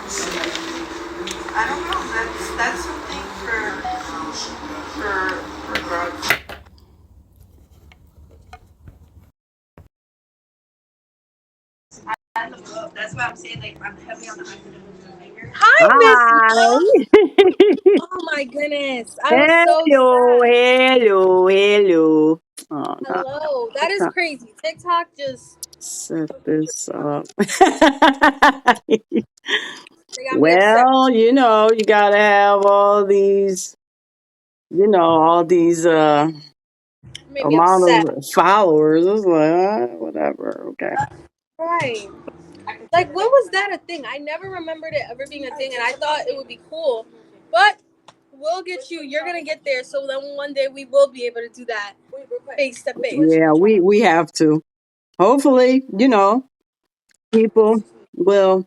I don't know. That's something for growth. I love. That's why I'm saying like I'm heavy on the finger. Hi, Miss Hi. Mo. Oh my goodness. I was so Hello, sad. hello, hello. Oh, no. Hello. That is Trying to crazy. TikTok just set this up. they got me upset. Well, you gotta have all these Made me amount upset. of followers. It's like, whatever, okay. Right. Like when was that a thing? I never remembered it ever being a thing and I thought it would be cool. But we'll get you. You're gonna get there. So then one day we will be able to do that face to face. Yeah, we have to. Hopefully, people will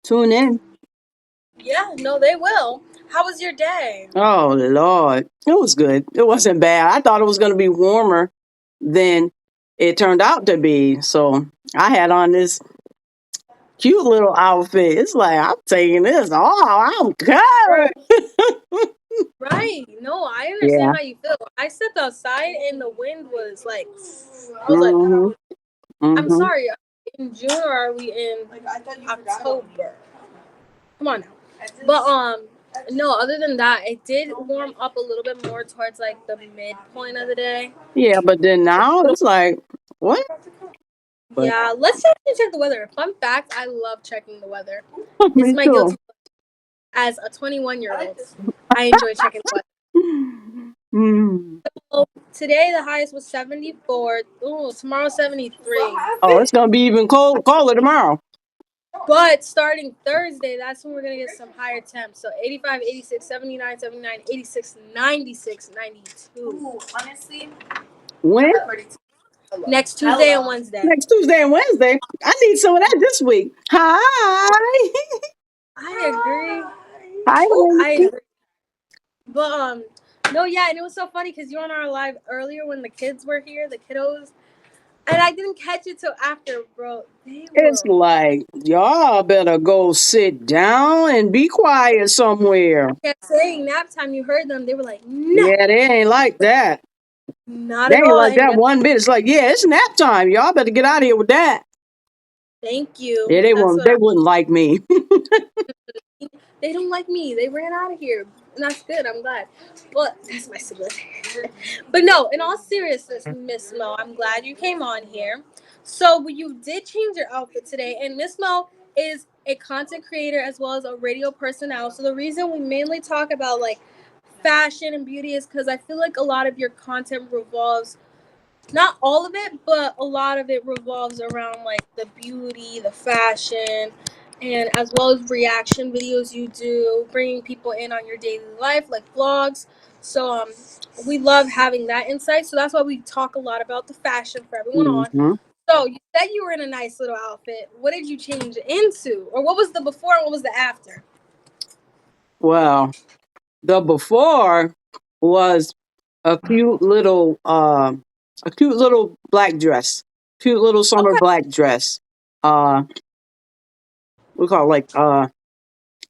tune in. Yeah, no, they will. How was your day? Oh Lord, it was good. It wasn't bad. I thought it was going to be warmer than it turned out to be. So I had on this cute little outfit. It's like I'm taking this. Oh, I'm Right. cold. Right. No, I Yeah. understand how you feel. I stepped outside and the wind was like, I was like, Mhm. I'm Mhm. sorry, are we in June or are we in October? Come on now. But no, other than that, it did warm up a little bit more towards like the midpoint of the day. Yeah, but then now it's like what? But Yeah, let's check the weather. Fun fact, I love checking the weather. It's me my too. guilty as a 21-year-old. I enjoy checking the weather. Mm. So today the highest was 74. Ooh, tomorrow 73. Oh, it's gonna be even colder tomorrow. But starting Thursday, that's when we're going to get some higher temps. So 85, 86, 79, 79, 86, 96, 92. Ooh, honestly, When? number 32. Next Tuesday and Wednesday. Next Tuesday and Wednesday. I need some of that this week. Hi. I agree. Hi, I lady. agree. But no, yeah, and it was so funny because you were on our live earlier when the kids were here, the kiddos, and I didn't catch it till after, bro. They It's were like, y'all better go sit down and be quiet somewhere. kept saying nap time. You heard them. They were like, no, Yeah, they ain't like that. not They at ain't all. like And that guess, one bit. It's like, yeah, it's nap time. Y'all better get out of here with that. thank Yeah, you. they That's won't. what They wouldn't like me. they don't like me. They ran out of here. And that's good. I'm glad. But that's my sibling. But no, in all seriousness, Miss Mo, I'm glad you came on here. So you did change your outfit today, and Miss Mo is a content creator as well as a radio personnel. So the reason we mainly talk about like fashion and beauty is because I feel like a lot of your content revolves, not all of it, but a lot of it revolves around like the beauty, the fashion, and as well as reaction videos you do, bringing people in on your daily life, like vlogs. So we love having that insight. So that's why we talk a lot about the fashion for everyone on. Hmm. So you said you were in a nice little outfit. What did you change it into, or what was the before and what was the after? Well, the before was a cute little black dress, cute little summer Okay. black dress. Uh, we call it like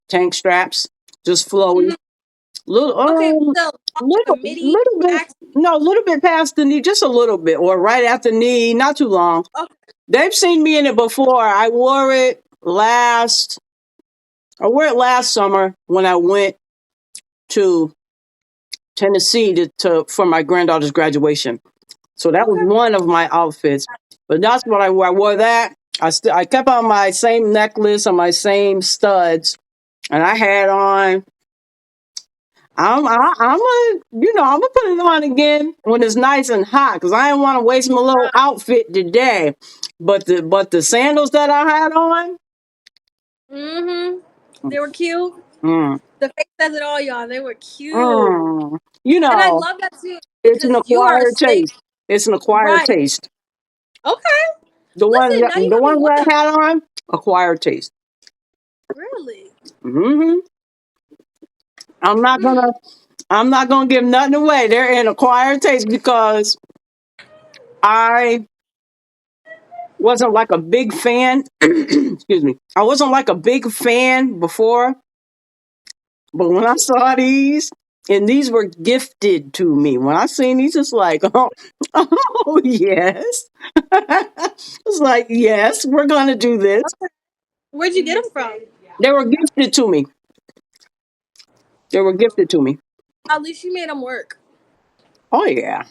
tank straps, just flowy. Hmm. Little, Okay. So like a midi little bit. max. No, a little bit past the knee, just a little bit, or right at the knee, not too long. Okay. They've seen me in it before. I wore it last summer when I went to Tennessee to for my granddaughter's graduation. So that was Okay. one of my outfits. But that's what I wore. I wore that. I kept on my same necklace and my same studs, and I had on. I'm I'm gonna put it on again when it's nice and hot because I didn't want to waste my little outfit today. But the sandals that I had on, Mm-hmm. They were cute. mm, The face says it all, y'all. They were cute. mm, And I love that too it's an because you are a acquired staple. taste. It's an acquired Right. taste. Okay. The ones Listen, that now you the got me ones that wondering. I had on, acquired taste. Really? Hmm. I'm not Hmm. gonna I'm not gonna give nothing away. They're in acquired taste because I wasn't like a big fan. Excuse me. I wasn't like a big fan before, but when I saw these, and these were gifted to me, when I seen these, it's like, oh yes. It's like, yes, we're gonna do this. Where'd you get them from? They were gifted to me. They were gifted to me. At least you made them work. Oh yeah,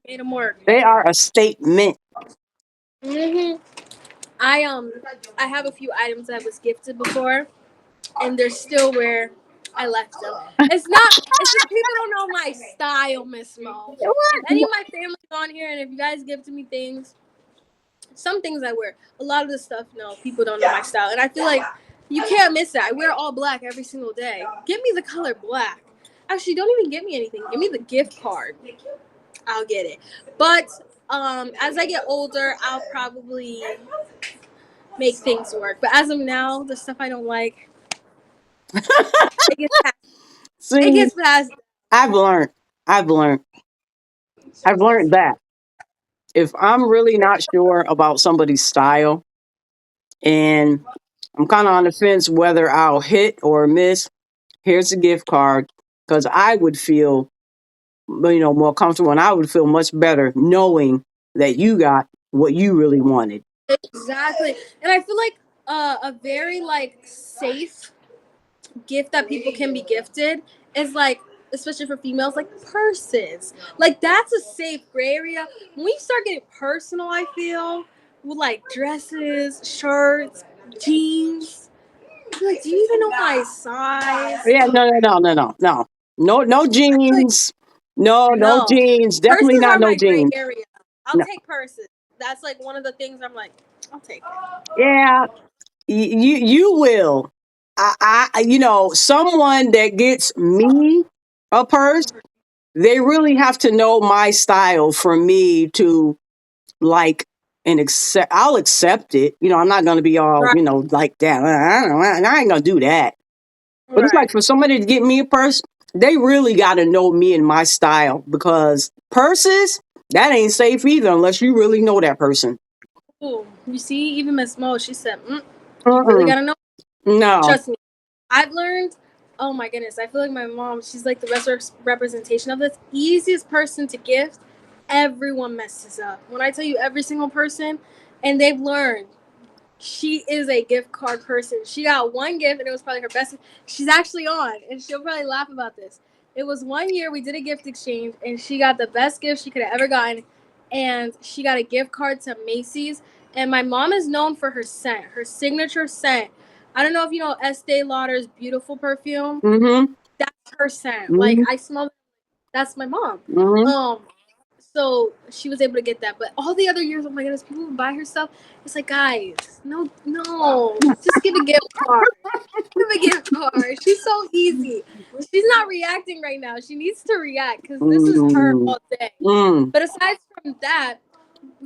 Made them work. they are a statement. hmm I have a few items I was gifted before, and they're still where I left them. It's not. It's just people don't know my style, Miss Mo. If any of my family's on here, and if you guys give to me things, some things I wear. A lot of the stuff, no, people don't know my style, and I feel like you can't miss that. I wear all black every single day. Give me the color black. Actually, don't even give me anything. Give me the gift card. I'll get it. But as I get older, I'll probably make things work. But as of now, the stuff I don't like, it gets past. It See, gets past. I've learned. I've learned. I've learned that if I'm really not sure about somebody's style and I'm kind of on the fence whether I'll hit or miss, here's a gift card because I would feel, more comfortable and I would feel much better knowing that you got what you really wanted. Exactly. And I feel like a very like safe gift that people can be gifted is like, especially for females, like purses. Like that's a safe gray area. When we start getting personal, I feel with like dresses, shirts, jeans. I feel like, do you even know my size? Yeah, no Like, jeans, no no, jeans, definitely purses not are no my gray jeans. area. I'll No. take purses. That's like one of the things I'm like, I'll take it. Yeah, you will. Someone that gets me a purse, they really have to know my style for me to like and accept. I'll accept it. I'm not gonna be all Right, like that. I ain't gonna do that. But it's like right. for somebody to get me a purse, they really got to know me and my style because purses that ain't safe either unless you really know that person. Ooh, you see, even Miss Mo, she said, "You really Mm-mm. gotta know." No. Trust me, I've learned. Oh my goodness, I feel like my mom. She's like the representation of this easiest person to gift. Everyone messes up. When I tell you every single person, and they've learned. She is a gift card person. She got one gift, and it was probably her best. She's actually on, and she'll probably laugh about this. It was one year we did a gift exchange, and she got the best gift she could have ever gotten, and she got a gift card to Macy's. And my mom is known for her scent, her signature scent. I don't know if you know Estee Lauder's beautiful perfume. Mm-hmm. That's her scent. Like Mm-hmm. I smell. That's my mom. Mm-hmm. Um, so she was able to get that. But all the other years, oh my goodness, people would buy her stuff. It's like, guys, no, just give a gift card. Give a gift card. She's so easy. She's not reacting right now. She needs to react because this is her Mm-hmm. all day. Mm. But aside from that,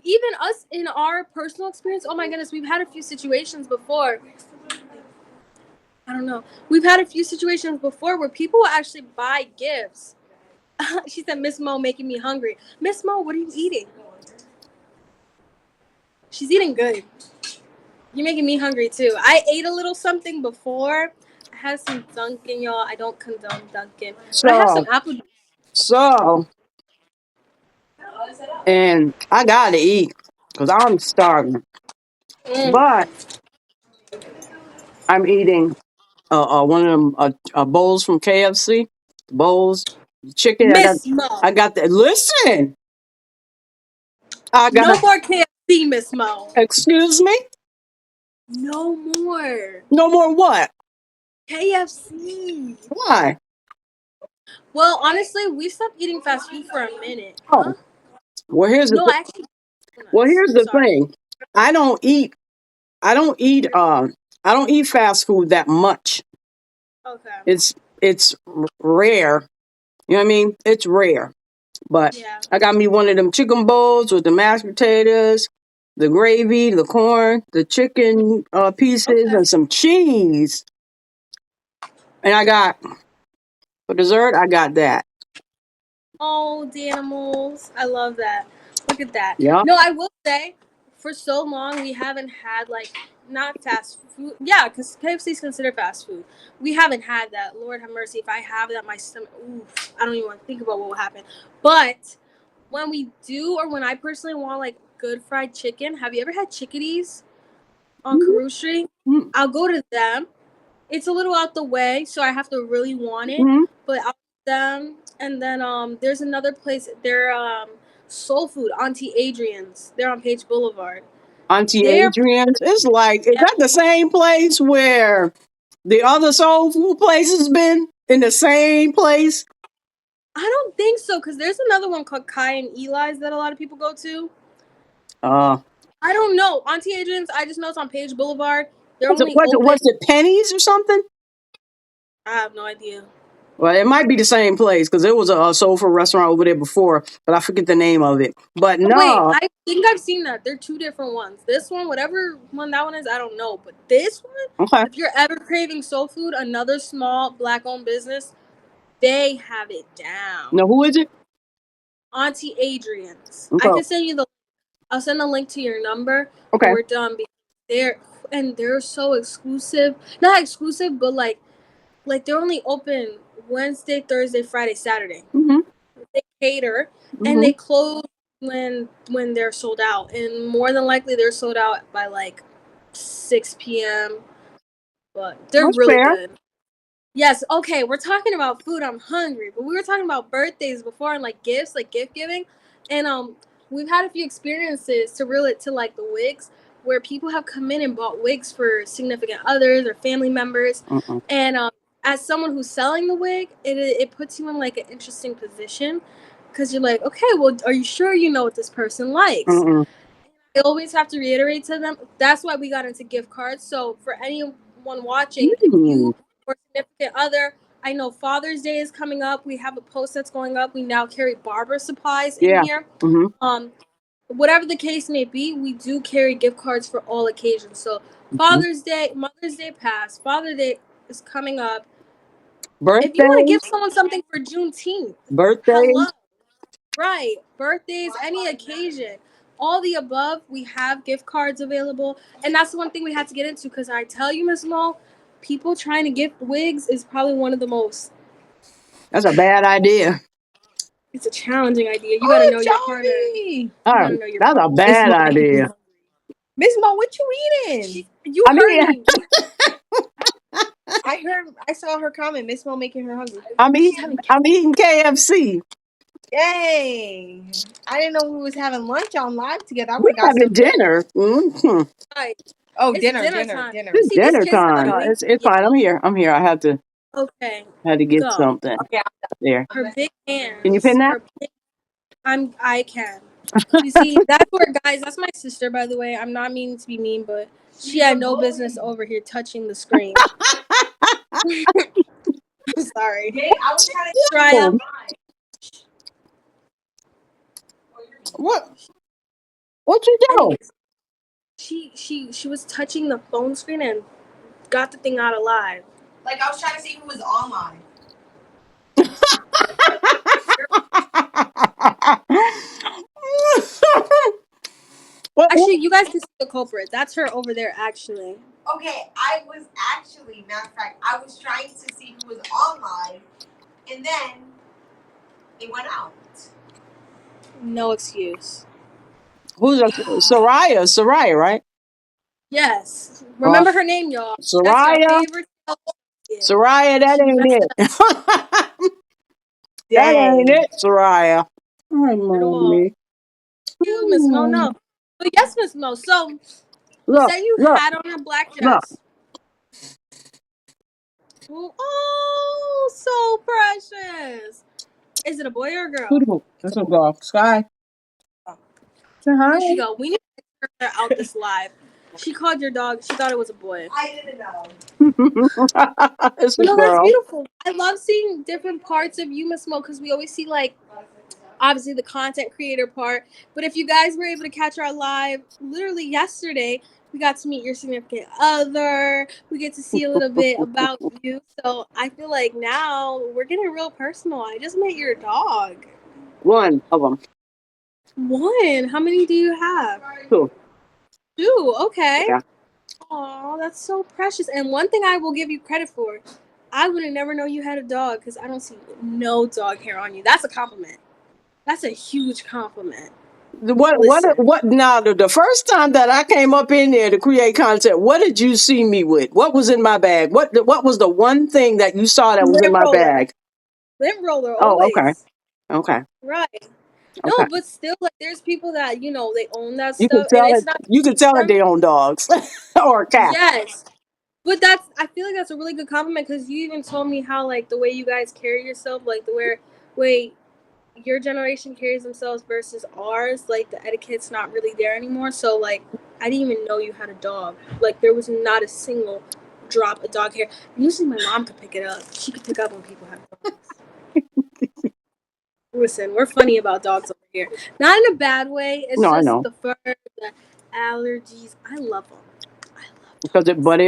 even us in our personal experience, oh my goodness, we've had a few situations before. I don't know. We've had a few situations before where people will actually buy gifts. She said, Miss Mo making me hungry. Miss Mo, what are you eating? She's eating good. You're making me hungry too. I ate a little something before. I had some Dunkin', y'all. I don't condone Dunkin', but I have some So, apple. so, and I gotta eat because I'm starving. Mm. But I'm eating one of them bowls from KFC. Bowls, chicken. Miss Mo, I got that. Listen, I got. no more KFC, Miss Mo. Excuse me. No more No more what? KFC. Why? Well, honestly, we stopped eating fast food for a minute, huh? Oh, well here's the No, th- actually, well donuts. here's the Sorry. thing. I don't eat. I don't eat. I don't eat fast food that much. Okay. It's rare. You know what I mean? It's rare. But Yeah. I got me one of them chicken bowls with the mashed potatoes, the gravy, the corn, the chicken pieces, Okay. and some cheese. And I got for dessert. I got that. Oh, the animals. I love that. Look at that. Yeah. No, I will say for so long we haven't had like not fast food. Yeah, because KFC is considered fast food. We haven't had that. Lord have mercy. If I have that, my stomach. Oof, I don't even want to think about what will happen. But when we do, or when I personally want like good fried chicken, have you ever had Chickadees on Carew Street? Mm-hmm. I'll go to them. It's a little out the way, so I have to really want it. Mm-hmm. But I'll them, and then there's another place. They're soul food, Auntie Adrian's. They're on Page Boulevard. Auntie They're Adrian's. It's like, is that the same place where the other soul food place has been? In the same place? I don't think so, because there's another one called Kai and Eli's that a lot of people go to. Uh, I don't know. Auntie Adrian's, I just know it's on Page Boulevard. They're was it, only was it, open. was it Pennies or something? I have no idea. Well, it might be the same place because there was a soul food restaurant over there before, but I forget the name of it. But Oh, wait, no, I think I've seen that. They're two different ones. This one, whatever one that one is, I don't know. But this one, okay. if you're ever craving soul food, another small black-owned business, they have it down. Now, who is it? Auntie Adrian's. I Okay. can send you the. I'll send a link to your number Okay. when we're done. They're so exclusive. Not exclusive, but like they're only open Wednesday, Thursday, Friday, Saturday. Mm-hmm. They cater, Mm-hmm. and they close when they're sold out, and more than likely they're sold out by like 6 p.m. But they're That's really fair. good. Yes, okay, we're talking about food. I'm hungry, but we were talking about birthdays before and like gifts, like gift giving, and we've had a few experiences to reel it to like the wigs, where people have come in and bought wigs for significant others or family members, Mm-mm. and as someone who's selling the wig, it puts you in like an interesting position, because you're like, okay, well, are you sure you know what this person likes? Mm-mm. I always have to reiterate to them. That's why we got into gift cards. So for anyone watching, if you or significant other, I know Father's Day is coming up. We have a post that's going up. We now carry barber supplies in Yeah. here. Mm-hmm. Whatever the case may be, we do carry gift cards for all occasions. So Father's Day, Mother's Day passed. Father's Day is coming up. If you want to give Birthdays, someone something for Juneteenth, birthdays. hello. Right. Birthdays, any occasion. All the above, we have gift cards available. And that's the one thing we had to get into, because I tell you, Miss Mo, people trying to gift wigs is probably one of the most. That's a bad idea. It's a challenging idea. You gotta know your partner. Johnny! Gotta know your That's a partner. bad idea. Miss Mo, what you eating? You I heard mean, me. I saw her comment. Miss Mo making her hungry. I'm eating KFC. Dang! I didn't know we was having lunch on live together. I We're would have got having some. dinner. Mm-hmm. Right. Oh, It's dinner. time. It's See, these dinner kids have time. a big. It's fine. I'm here. I had to Okay. get Go. something Okay. there. Her big hands. Can you pin that? I can. You see, that's where, guys, that's my sister, by the way. I'm not meaning to be mean, but she had no business over here touching the screen. I'm sorry. I was trying to Try Oh, what you do? Anyways, she was touching the phone screen and got the thing out alive. like I was trying to see who was online. Actually, you guys can see the culprit. That's her over there, actually. Okay, I was actually, matter of fact, I was trying to see who was online, and then it went out. No excuse. Who's Soraya, right? Yes. Remember her name, y'all. That's your Soraya. favorite. Soraya, that She ain't messed it. That ain't it, Soraya. Hi, mommy. You, Miss Mo, no. But yes, Miss Mo. So you Look, said you look, had on a black dress. Oh, so precious. Is it a boy or a girl? That's a girl. Sky. Say Where hi. did she go? We need to get her out this live. She called your dog. She thought it was a boy. I didn't know. It's a No, that's girl. beautiful. I love seeing different parts of you, Miss Mo, because we always see like obviously the content creator part. But if you guys were able to catch our live literally yesterday, we got to meet your significant other. We get to see a little bit about you. So I feel like now we're getting real personal. I just met your dog. One of them. One. How many do you have? Two. 2. Okay. Yeah. Oh, that's so precious. And one thing I will give you credit for, I would have never known you had a dog because I don't see no dog hair on you. That's a compliment. That's a huge compliment. Listen, What now the first time that I came up in there to create content, what did you see me with? What was in my bag? What was the one thing that you saw that was in lint my roller. bag? Lint roller, Oh, okay. always. Okay. Right. Okay. No, but still, like, there's people that, they own that You can stuff, and tell it's it not you can tell that them. they own dogs or cats. Yes. But I feel like that's a really good compliment because you even told me how, like, the way you guys carry yourself, like, way your generation carries themselves versus ours, like, the etiquette's not really there anymore. So, like, I didn't even know you had a dog. Like, there was not a single drop of dog hair. Usually my mom could pick it up. She could pick up when people have dogs. Listen, we're funny about dogs over here. Not in a bad way. It's No, I just know. the fur, the allergies. I love them. I love Because dogs. but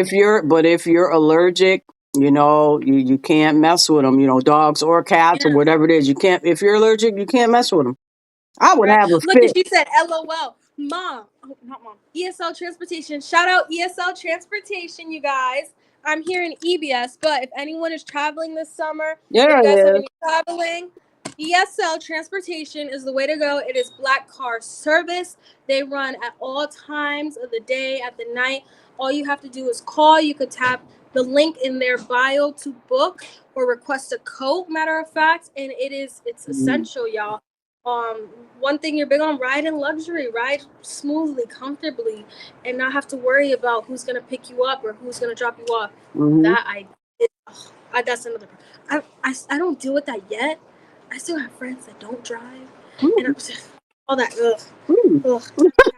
if you're allergic, you can't mess with them. Dogs or cats or Yeah. whatever it is. You can't if you're allergic, you can't mess with them. I would Right. have a Look, fit. and she said, LOL. Mom. Oh, not mom. ESL Transportation. Shout out ESL Transportation, you guys. I'm here in EBS, but if anyone is traveling this summer, if Yeah, you guys have it is. any traveling, ESL Transportation is the way to go. It is black car service. They run at all times of the day, at the night. All you have to do is call. You could tap the link in their bio to book or request a code, matter of fact, and it's Mm. essential, y'all. um One thing you're big on, ride in luxury, ride smoothly, comfortably, and not have to worry about who's gonna pick you up or who's gonna drop you off. Mm-hmm. That that's another. I don't deal with that yet. I still have friends that don't drive, and I'm just all that ugh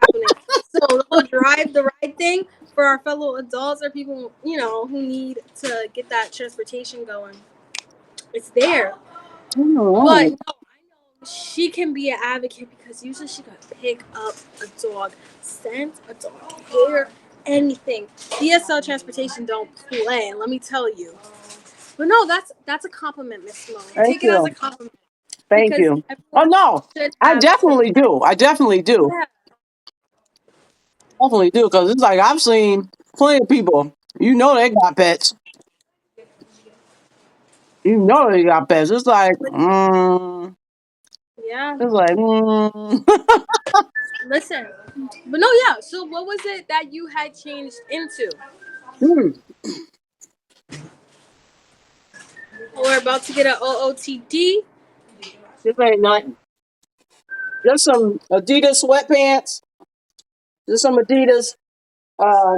happening. So the whole drive the ride thing for our fellow adults or people who need to get that transportation going, it's there. All But right. no, I know she can be an advocate because usually she could pick up a dog, scent a dog, hair, anything. DSL transportation don't play, let me tell you. But no, that's a compliment, Miss Mo. Thank Take it as a you. compliment Thank because you. Oh everyone no, should I have some definitely pet. do. I definitely do. Yeah, Definitely do. Because it's like I've seen plenty of people. They got pets. They got pets. It's like, yeah. it's like, Listen, but no, yeah. So what was it that you had changed into? Hmm. We're about to get an OOTD. This ain't nothing. Just some Adidas sweatpants. Just some Adidas. Uh,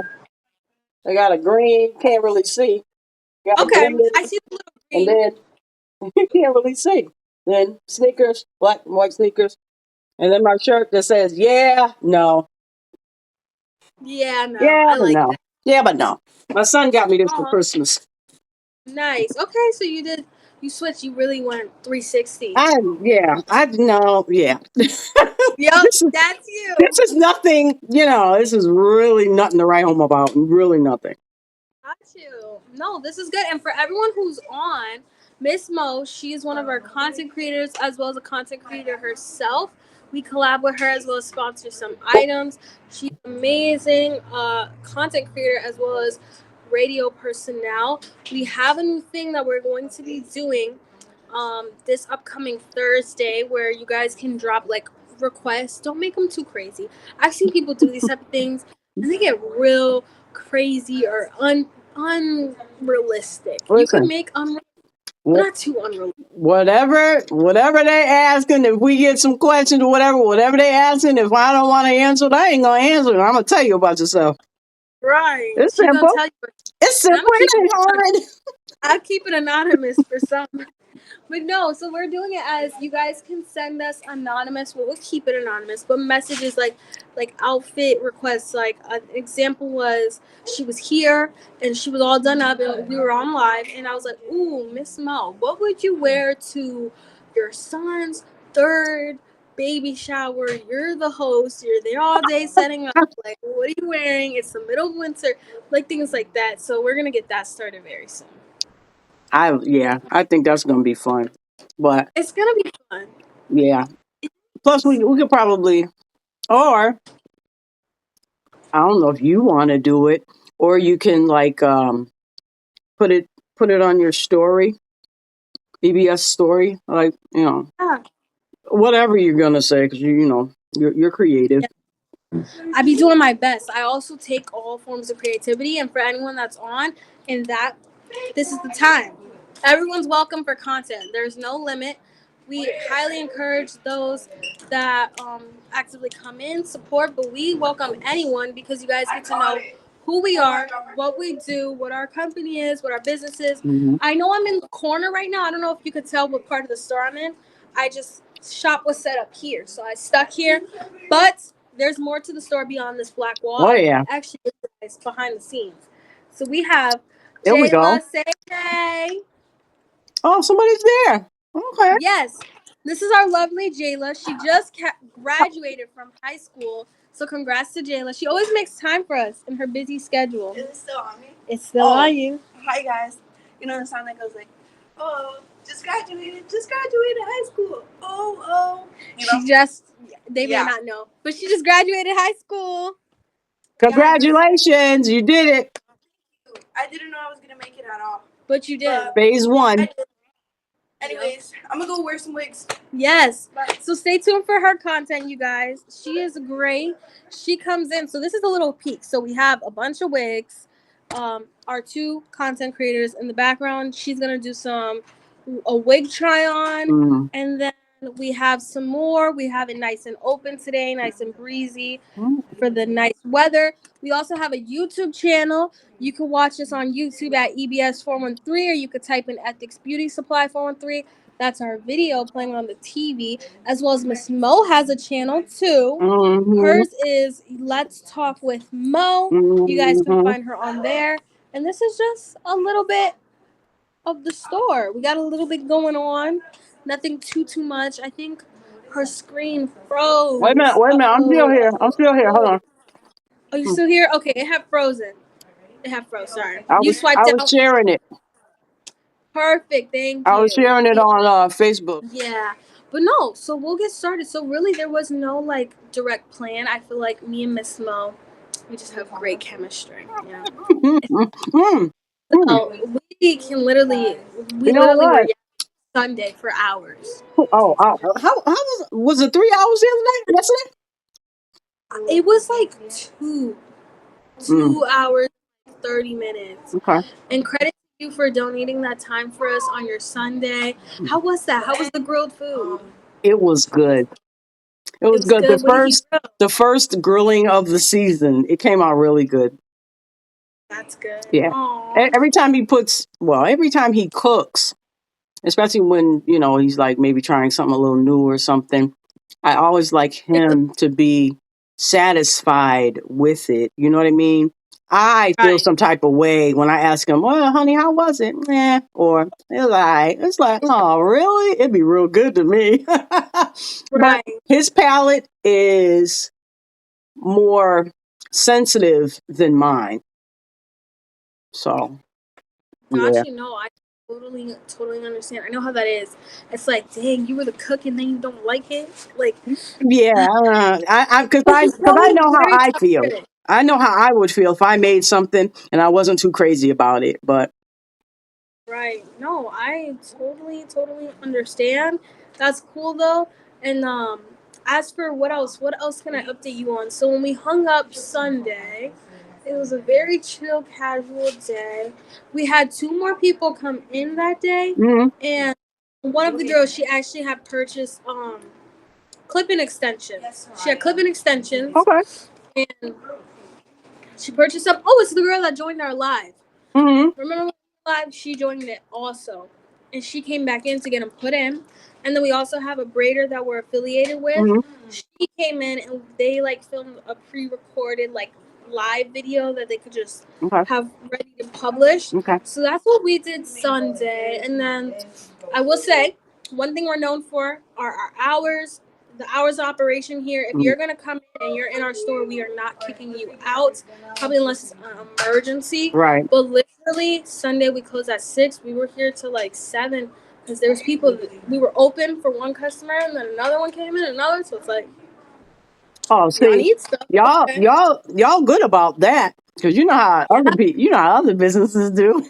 they got a green. Can't really see. Got a Okay, green, I see the little and green. then you can't really see. Then sneakers, black and white sneakers, and then my shirt that says "Yeah, no, Yeah, no, yeah, I but like no, that. yeah, but no." My son got me this for Oh, Christmas. nice. Okay, so you switched. You really went 360. I know, yeah. this Yep, is that's you. this is nothing. This is really nothing to write home about. Really nothing. Got you. No, this is good. And for everyone who's on, Miss Mo, she is one of our content creators as well as a content creator herself. We collab with her as well as sponsor some items. She's amazing content creator as well as radio personnel. We have a new thing that we're going to be doing this upcoming Thursday where you guys can drop like requests. Don't make them too crazy. I've seen people do these type of things and they get real crazy or unrealistic. You can Listen, make but wh- not too unrealistic. whatever they asking, if we get some questions or whatever they asking, if I don't want to answer it, I ain't gonna answer it. I'm gonna tell you about yourself. Right. It's She gonna simple. tell you, It's and I'm simple. gonna It keep ain't hard. I'll keep it anonymous for some. But no, so we're doing it as you guys can send us anonymous. Well, we'll keep it anonymous, but messages like outfit requests. Like an example was she was here and she was all done up and we were on live and I was like, "Ooh, Miss Mo, what would you wear to your son's third baby shower? You're the host. You're there all day setting up. Like, what are you wearing? It's the middle of winter, like things like that." So we're gonna get that started very soon. I think that's gonna be fun. But It's gonna be fun. yeah. Plus we could probably or I don't know if you want to do it, or you can like put it put it on your story, BBS story, like Yeah. whatever you're gonna say, because you're creative. I be doing my best. I also take all forms of creativity, and for anyone that's on, and that this is the time. Everyone's welcome for content. There's no limit. We highly encourage those that actively come in, support, but we welcome anyone because you guys get to know who we are, what we do, what our company is, what our business is. Hmm. I know I'm in the corner right now. I don't know if you could tell what part of the store I'm in. I just shop was set up here, so I stuck here. But there's more to the store beyond this black wall. Oh I yeah, actually realized behind the scenes. So we have there we go. Jayla. Say hey. Oh, somebody's there. Okay. Yes, this is our lovely Jayla. She just graduated from high school. So congrats to Jayla. She always makes time for us in her busy schedule. Is it still on me? It's still on you. Hi guys. You know the sound that goes like, oh, just graduated high school. Oh. She just, they may not know, but she just graduated high school. Congratulations, you did it. I didn't know I was gonna make it at all. But you did. Phase one. Anyways, I'm gonna go wear some wigs. Yes. So stay tuned for her content, you guys. She is great. She comes in. So this is a little peek. So we have a bunch of wigs. Our two content creators in the background. She's gonna do a wig try on, Mm. and then we have some more. We have it nice and open today, nice and breezy for the nice weather. We also have a YouTube channel. You can watch us on YouTube at EBS 413, or you could type in Ethics Beauty Supply 413. That's our video playing on the TV, as well as Miss Mo has a channel too. Hmm. Hers is Let's Talk with Mo. You guys can Hmm. find her on there. And this is just a little bit of the store. We got a little bit going on. Nothing too much. I think her screen froze. Wait a minute. Wait a minute. I'm still here. I'm still here. Hold on. Oh, you still here? Okay, it had frozen. It had froze. Sorry. I You was swiped I was out. sharing it. Perfect. Thank I was you. sharing it on Facebook. Yeah. But no, so we'll get started. So really there was no like direct plan. I feel like me and Miss Mo, we just have great chemistry. Yeah. Mm. Mm. So we You know literally were what? Sunday for hours. How was it 3 hours the other day? Yesterday? It was like Mm. 2 hours, 30 minutes. Okay. And credit to you for donating that time for us on your Sunday. How was that? How was the grilled food? It was good. It It was was good. good. What did he grill? The first grilling of the season. It came out really good. That's good. Yeah. Aww. Every time he cooks, especially when, he's like maybe trying something a little new or something, I always like him to be satisfied with it. You know what I mean? I feel Right. some type of way when I ask him, well, honey, how was it? Or it's like, oh, really? It'd be real good to me. But Right. his palate is more sensitive than mine. So, yeah. Got you. No, I totally understand. I know how that is. It's like, dang, you were the cook and then you don't like it. Like, Yeah, because he's I probably know how very I feel. self-critic. I know how I would feel if I made something and I wasn't too crazy about it. But Right. No, I totally understand. That's cool though. And as for what else can I update you on? So when we hung up Sunday, it was a very chill, casual day. We had two more people come in that day, mhm, and one of the girls she actually had purchased clip-in extensions. She had clip-in extensions, okay, and she purchased some. Oh, it's the girl that joined our live. hmm, Remember when we were live? She joined it also, and she came back in to get them put in. And then we also have a braider that we're affiliated with. hmm, She came in and they like filmed a pre-recorded like live video that they could just okay, have ready to publish. okay, So that's what we did Sunday. And then I will say one thing we're known for are our hours. The hours of operation here. If mm, you're gonna come in and you're in our store, we are not kicking you out. Probably unless it's an emergency. right, But literally Sunday we closed at 6. We were here till like 7 because there was people. We were open for one customer and then another one came in, another. So it's like Oh, Y'all see, need stuff. Okay. y'all good about that because you know how other Yeah. people, you know how other businesses do.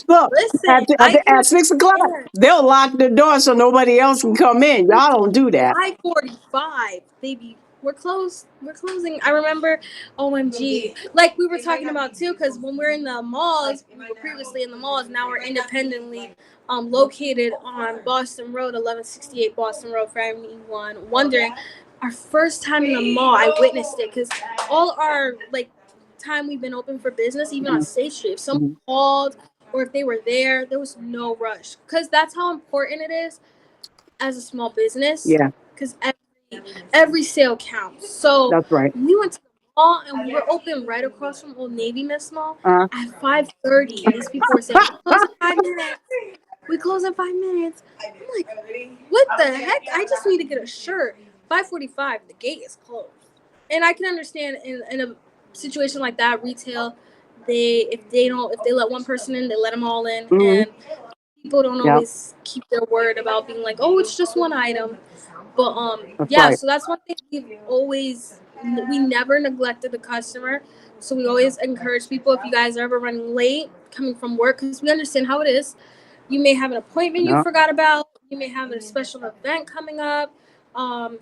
Look, Listen, I can at 6 o'clock, understand. they'll lock the door so nobody else can come in. Y'all don't do that. 5:45, baby. We're close. We're closing. I remember, OMG, like we were talking about too, because when we're in the malls, we were previously in the malls. Now we're independently, located on Boston Road, 1168 Boston Road. For anyone wondering, our first time in the mall, I witnessed it because all our like time we've been open for business, even on Mhm, State Street, if someone mhm. called or if they were there, there was no rush because that's how important it is as a small business Yeah, because every sale counts. So that's right. we went to the mall and we were open right across from Old Navy Miss Mall Uh, at 5:30. These people were saying we close in 5 minutes. We close in 5 minutes. I'm like, what the heck? I just need to get a shirt. 5:45. The gate is closed, and I can understand in a situation like that, retail. If they let one person in, they let them all in, mhm. and people don't Yeah, always keep their word about being like, oh, it's just one item. But that's yeah, right. so that's one thing we never neglected the customer. So we always encourage people, if you guys are ever running late coming from work, because we understand how it is. You may have an appointment you No. forgot about. You may have a special event coming up. Um,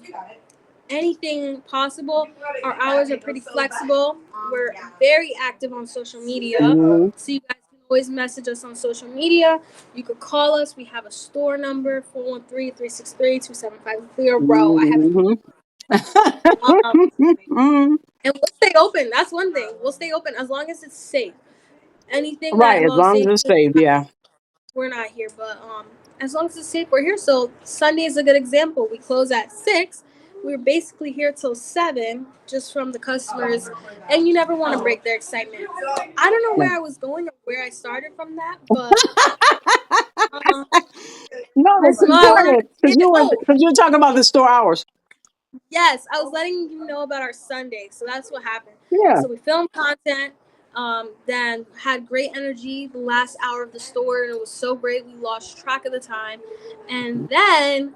anything possible. Our hours are pretty flexible. We're very active on social media. Mhm, So you guys can always message us on social media. You could call us. We have a store number, 413-363-2750. I have it. mhm. Um, Mhm. and we'll stay open. That's one thing. We'll stay open as long as it's safe. Anything that Right, as involves long as it's safety, safe. Yeah. we're not here. But as long as it's safe, we're here. So Sunday is a good example. We close at 6. We're basically here till 7, just from the customers, and you never want to break their excitement. I don't know Yeah. where I was going or where I started from that, but uh, No, Miss Ma, go I wanted ahead, to say that. Oh, because you were talking about the store hours. yes, I was letting you know about our Sunday. So that's what happened. Yeah. So we filmed content, then had great energy the last hour of the store, and it was so great we lost track of the time. And then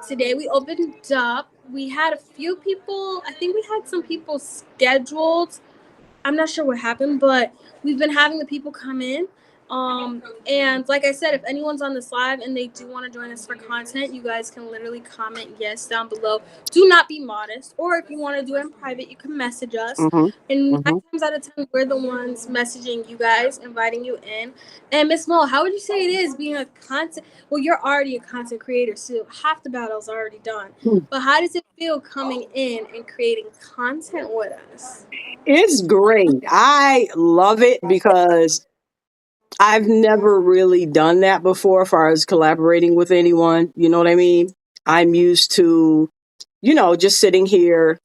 today we opened up. We had a few people. I think we had some people scheduled. I'm not sure what happened, but we've been having the people come in. And like I said, if anyone's on this live and they do want to join us for content, you guys can literally comment yes down below. Do not be modest. Or if you want to do it in private, you can message us. Mhm. And nine Mhm. times out of 10, we're the ones messaging you guys, inviting you in. And Miss Mo, how would you say it is being a content? Well, you're already a content creator, so half the battle's already done. But how does it feel coming in and creating content with us? It's great. I love it because I've never really done that before as far as collaborating with anyone. You know what I mean? I'm used to, just sitting here,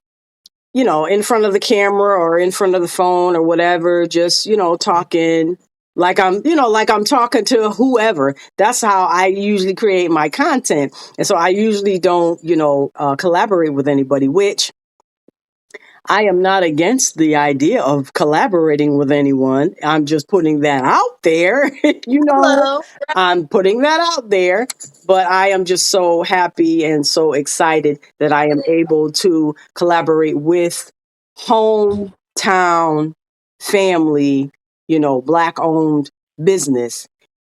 in front of the camera or in front of the phone or whatever, just, talking like I'm talking to whoever. That's how I usually create my content. And so I usually don't, collaborate with anybody, which I am not against the idea of collaborating with anyone. I'm just putting that out there. you know, Hello. I'm putting that out there. But I am just so happy and so excited that I am able to collaborate with hometown family, Black owned business.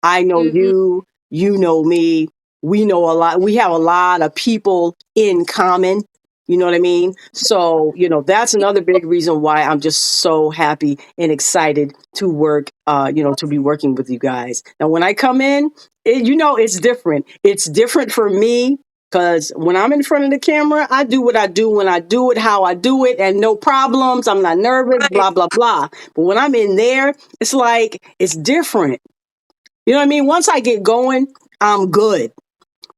I know Mm-hmm. you know me. We know a lot. We have a lot of people in common. You know what I mean? So, that's another big reason why I'm just so happy and excited to work, to be working with you guys. Now, when I come in, it's different. It's different for me because when I'm in front of the camera, I do what I do when I do it, how I do it, and no problems. I'm not nervous, Right, blah, blah, blah. But when I'm in there, it's like, it's different. You know what I mean? Once I get going, I'm good.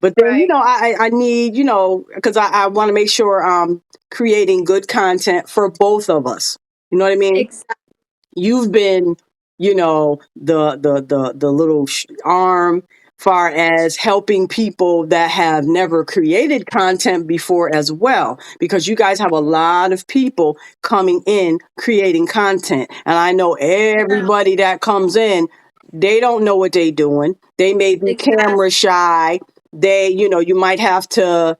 But then, right. I need, because I want to make sure I'm creating good content for both of us. You know what I mean? Exactly. You've been, the little arm far as helping people that have never created content before as well, because you guys have a lot of people coming in creating content. And I know Yeah, everybody that comes in, they don't know what they're doing. They may be exactly. camera shy. You might have to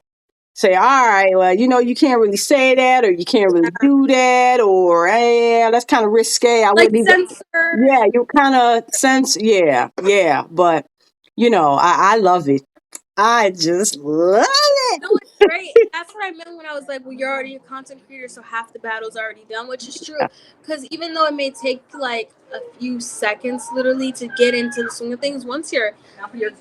say, all right, well, you can't really say that, or you can't really do that, or that's kind of risque. I Like wouldn't even. censor. Yeah, you kind of sense. Yeah, yeah, but I love it. I just love it. No, it's great. That's what I meant when I was like, well, you're already a content creator, so half the battle's already done, which is true. Because even though it may take like a few seconds, literally, to get into the swing of things, once you're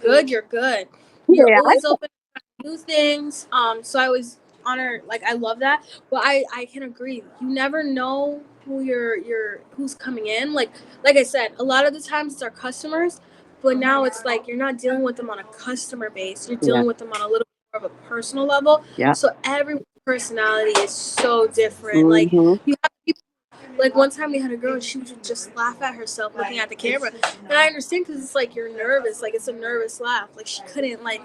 good, you're good. You're Yeah, always open to new things. So I was honored. Like I love that. But I can agree. You never know who who's coming in. Like I said, a lot of the times it's our customers. But now it's like you're not dealing with them on a customer base. You're yeah, dealing with them on a little more of a personal level. yeah. So everyone's personality is so different. Like Hmm. you have people. Like one time we had a girl and she would just laugh at herself looking at the camera, and I understand because it's like you're nervous. Like it's a nervous laugh. Like she couldn't like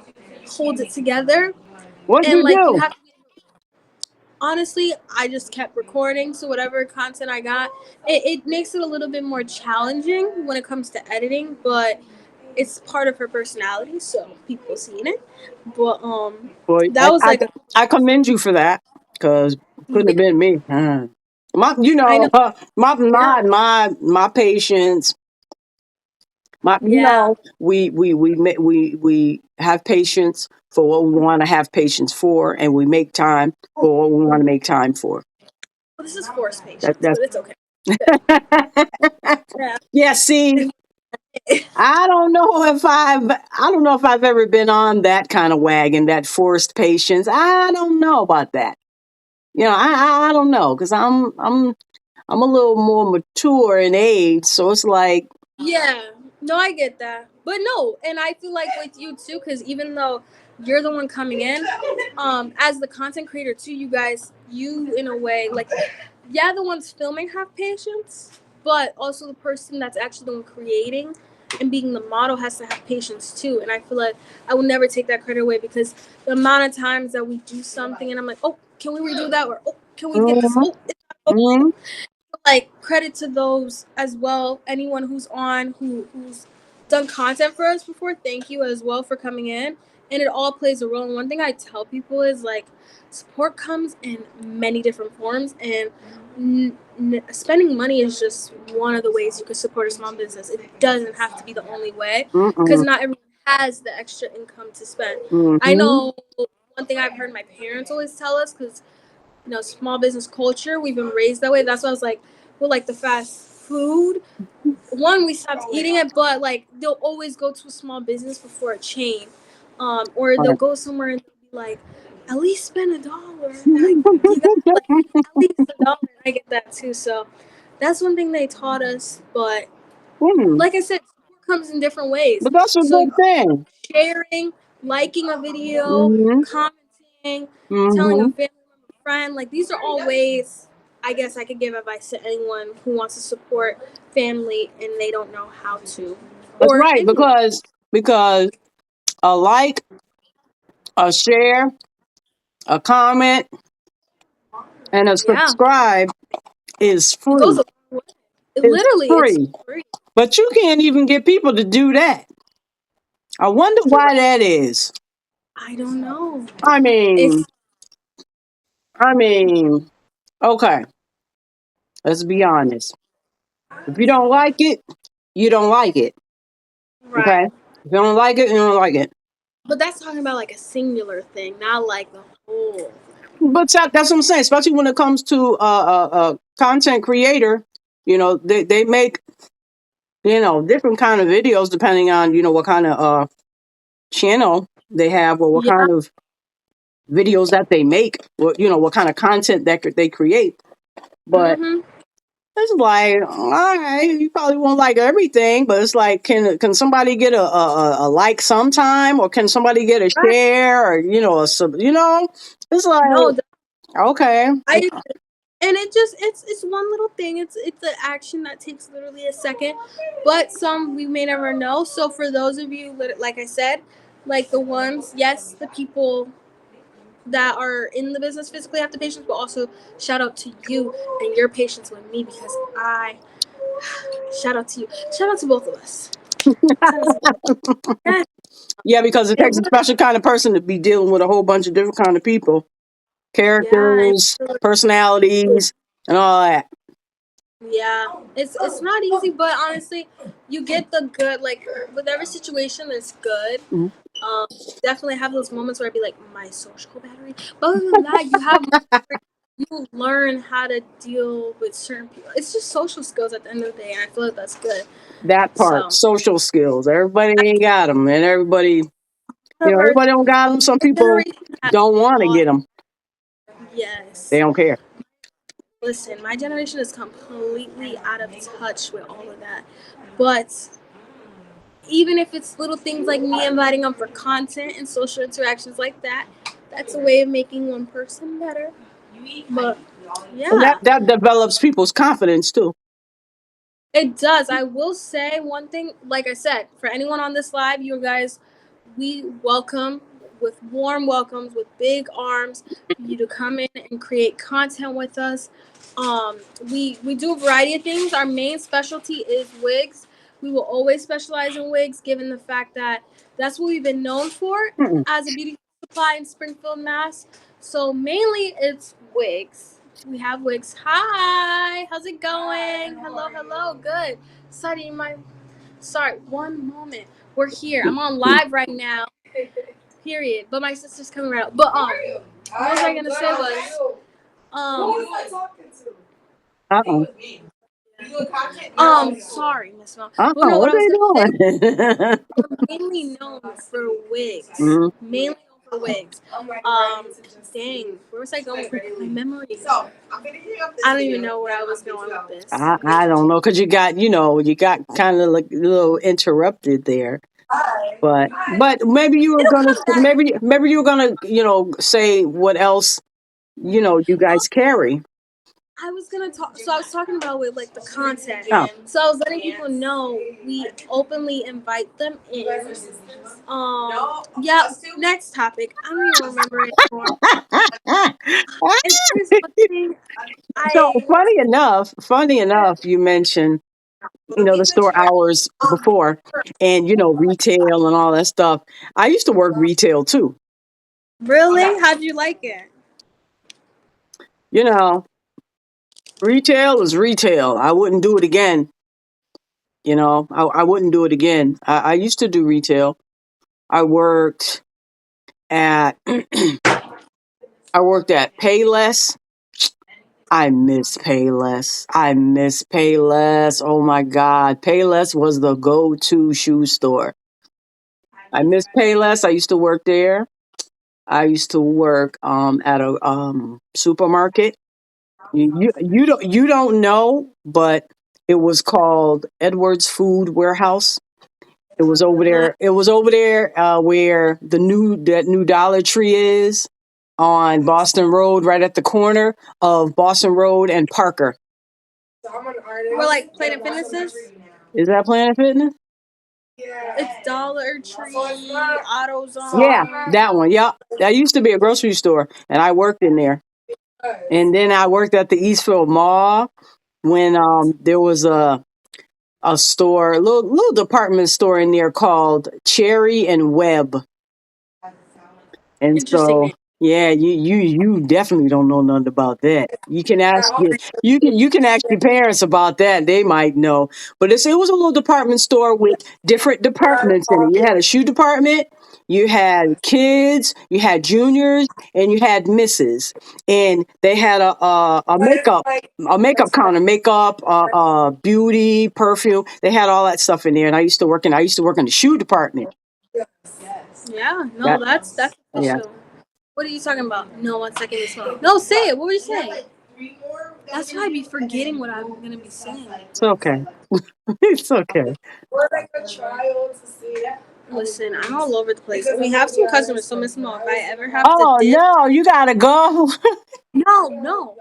hold it together, What'd and you like you do? have to honestly, I just kept recording. So whatever content I got, it makes it a little bit more challenging when it comes to editing, but it's part of her personality, so people seeing it. But Boy, that was like a I commend you for that, because couldn't yeah, have been me. My, I know, yeah, my patience. yeah. We have patience for what we want to have patience for, and we make time for what we want to make time for. Well, this is forced That patience, that's but it's okay. Good. Yeah. Yeah. See, I don't know if I've ever been on that kind of wagon, that forced patience. I don't know about that. I don't know, because I'm a little more mature in age, so it's like, Yeah, no, I get that, but no, and I feel like with you too, because even though you're the one coming in, as the content creator too, you in a way, like, yeah, the ones filming have patience, but also the person that's actually the one creating and being the model has to have patience too. And I feel like I will never take that credit away because the amount of times that we do something and I'm like, oh, can we redo that, or oh, can we get this? mm-hmm, Oh, it's not mm-hmm, like credit to those as well. Anyone who's on who's done content for us before, thank you as well for coming in. And it all plays a role. And one thing I tell people is like support comes in many different forms, and spending money is just one of the ways you can support a small business. It doesn't have to be the only way because mm-mm, not everyone has the extra income to spend. I mm-hmm. know one thing I've heard my parents always tell us because small business culture. We've been raised that way. That's why I was like, with like the fast food. One, we stopped eating it, but like they'll always go to a small business before a chain, or they'll Right. go somewhere and be like, at least spend $1. Like you got like at least $1. I get that too. So that's one thing they taught us. But Hmm. like I said, support comes in different ways. But that's a So good thing. sharing, liking a video, Hmm. commenting, telling a Hmm. family member, friend, like these are all ways I guess I could give advice to anyone who wants to support family and they don't know how to. That's Or right, anyone. because a like, a share, a comment, and a Yeah. subscribe is It goes free. a long way. It It's literally it's free. free. But you can't even get people to do that. I wonder You're why right. that is. I don't know. I mean, It's I mean, okay, let's be honest. If you don't like it, you don't like it. Okay? right. If you don't like it, you don't like it. But that's talking about like a singular thing, not like the whole. But that's what I'm saying. Especially when it comes to a content creator, they make different kind of videos depending on what kind of channel they have, or what Yeah. kind of videos that they make, or what kind of content that they create. But Mhm. it's like, all right, you probably won't like everything, but it's like, can somebody get a like sometime, or can somebody get a Right. share, or it's like, No, okay. I and it's one little thing. It's an action that takes literally a second, but some we may never know. So for those of you, like I said, like the ones, yes, the people that are in the business physically have the patience, but also shout out to you and your patience with me because I shout out to you, shout out to both of us. Yes, Yeah, because it it takes a was. special kind of person to be dealing with a whole bunch of different kind of people, Yeah, characters, personalities, and all that. yeah. It's not easy, but honestly, you get the good. Like with every situation, it's good. Mhm. Um, definitely have those moments where I be like, my social battery. But other than that, you have you learn how to deal with certain people. It's just social skills at the end of the day, and I feel like that's good. That part, So social skills. Everybody ain't got them, and everybody, our everybody don't got them. Some people generation has don't want to lost. get them. They Yes. don't care. Listen, my generation is completely out of touch with all of that. But even if it's little things like me inviting them for content and social interactions like that, that's a way of making one person better. But And yeah, that develops people's confidence too. it does. I will say one thing, like I said, for anyone on this live, you guys, we welcome with warm welcomes, with big arms, for you to come in and create content with us. We do a variety of things. Our main specialty is wigs. We will always specialize in wigs, given the fact that that's what we've been known for Mm-mm. as a beauty supply in Springfield, Mass. So mainly it's wigs. We have wigs. Hi, how's it going? Hello, hello. Good. Sorry, one moment. We're here. I'm on live right now. Period. But my sister's coming right up. But what was I gonna say was Uh-uh. sorry, Miss Mel. Uh-uh. Well, no, what What I was gonna say, they doing? we're mainly known for wigs. Mhm. Mainly known for wigs. Dang, where was I going with my memory? I don't even know where I was going with this. I don't know, because you got kind of like a little interrupted there. But maybe you were It'll gonna come back. maybe you were gonna say what else you Oh, guys carry. I was gonna talk. So I was talking about with like the content. Oh, So I was letting people know we openly invite them in. Yeah. Next topic. I don't even remember it anymore. If there's one thing so I funny enough, you mentioned the store hours before, and retail and all that stuff. I used to work retail too. really, how'd you like it? You know, retail is retail. I wouldn't do it again. I wouldn't do it again. I used to do retail. I worked at I worked at Payless. I miss Payless. I miss Payless. Oh my God. Payless was the go-to shoe store. I miss Payless. I used to work there. I used to work at a supermarket. You don't know, but it was called Edwards Food Warehouse. It was over Uh, there. It was over there where that new Dollar Tree is on Boston Road, right at the corner of Boston Road and Parker. we're like Planet Fitnesses. Is that Planet Fitness? It's Dollar Tree, Yeah, AutoZone. that one. Yep. That used to be a grocery store, and I worked in there. And then I worked at the Eastfield Mall when there was a store, a little department store in there called Cherry and Webb. And Interesting so, name. yeah, you definitely don't know nothing about that. You can ask your parents about that. They might know. But it was a little department store with different departments in it. You had a shoe department, you had kids, you had juniors, and you had misses. And they had a makeup counter, makeup, beauty, perfume. They had all that stuff in there. And I used to work in the shoe department. Yeah, no, That that's yeah. official. What are you talking about? No, 1 second, Miss Mel. No, say it. What were you saying? That's why I be forgetting what I'm gonna be saying. It's okay. It's okay. Listen, I'm all over the place. We have some customers, so Miss Mel, if I ever have to Oh dip, no, you gotta go. no.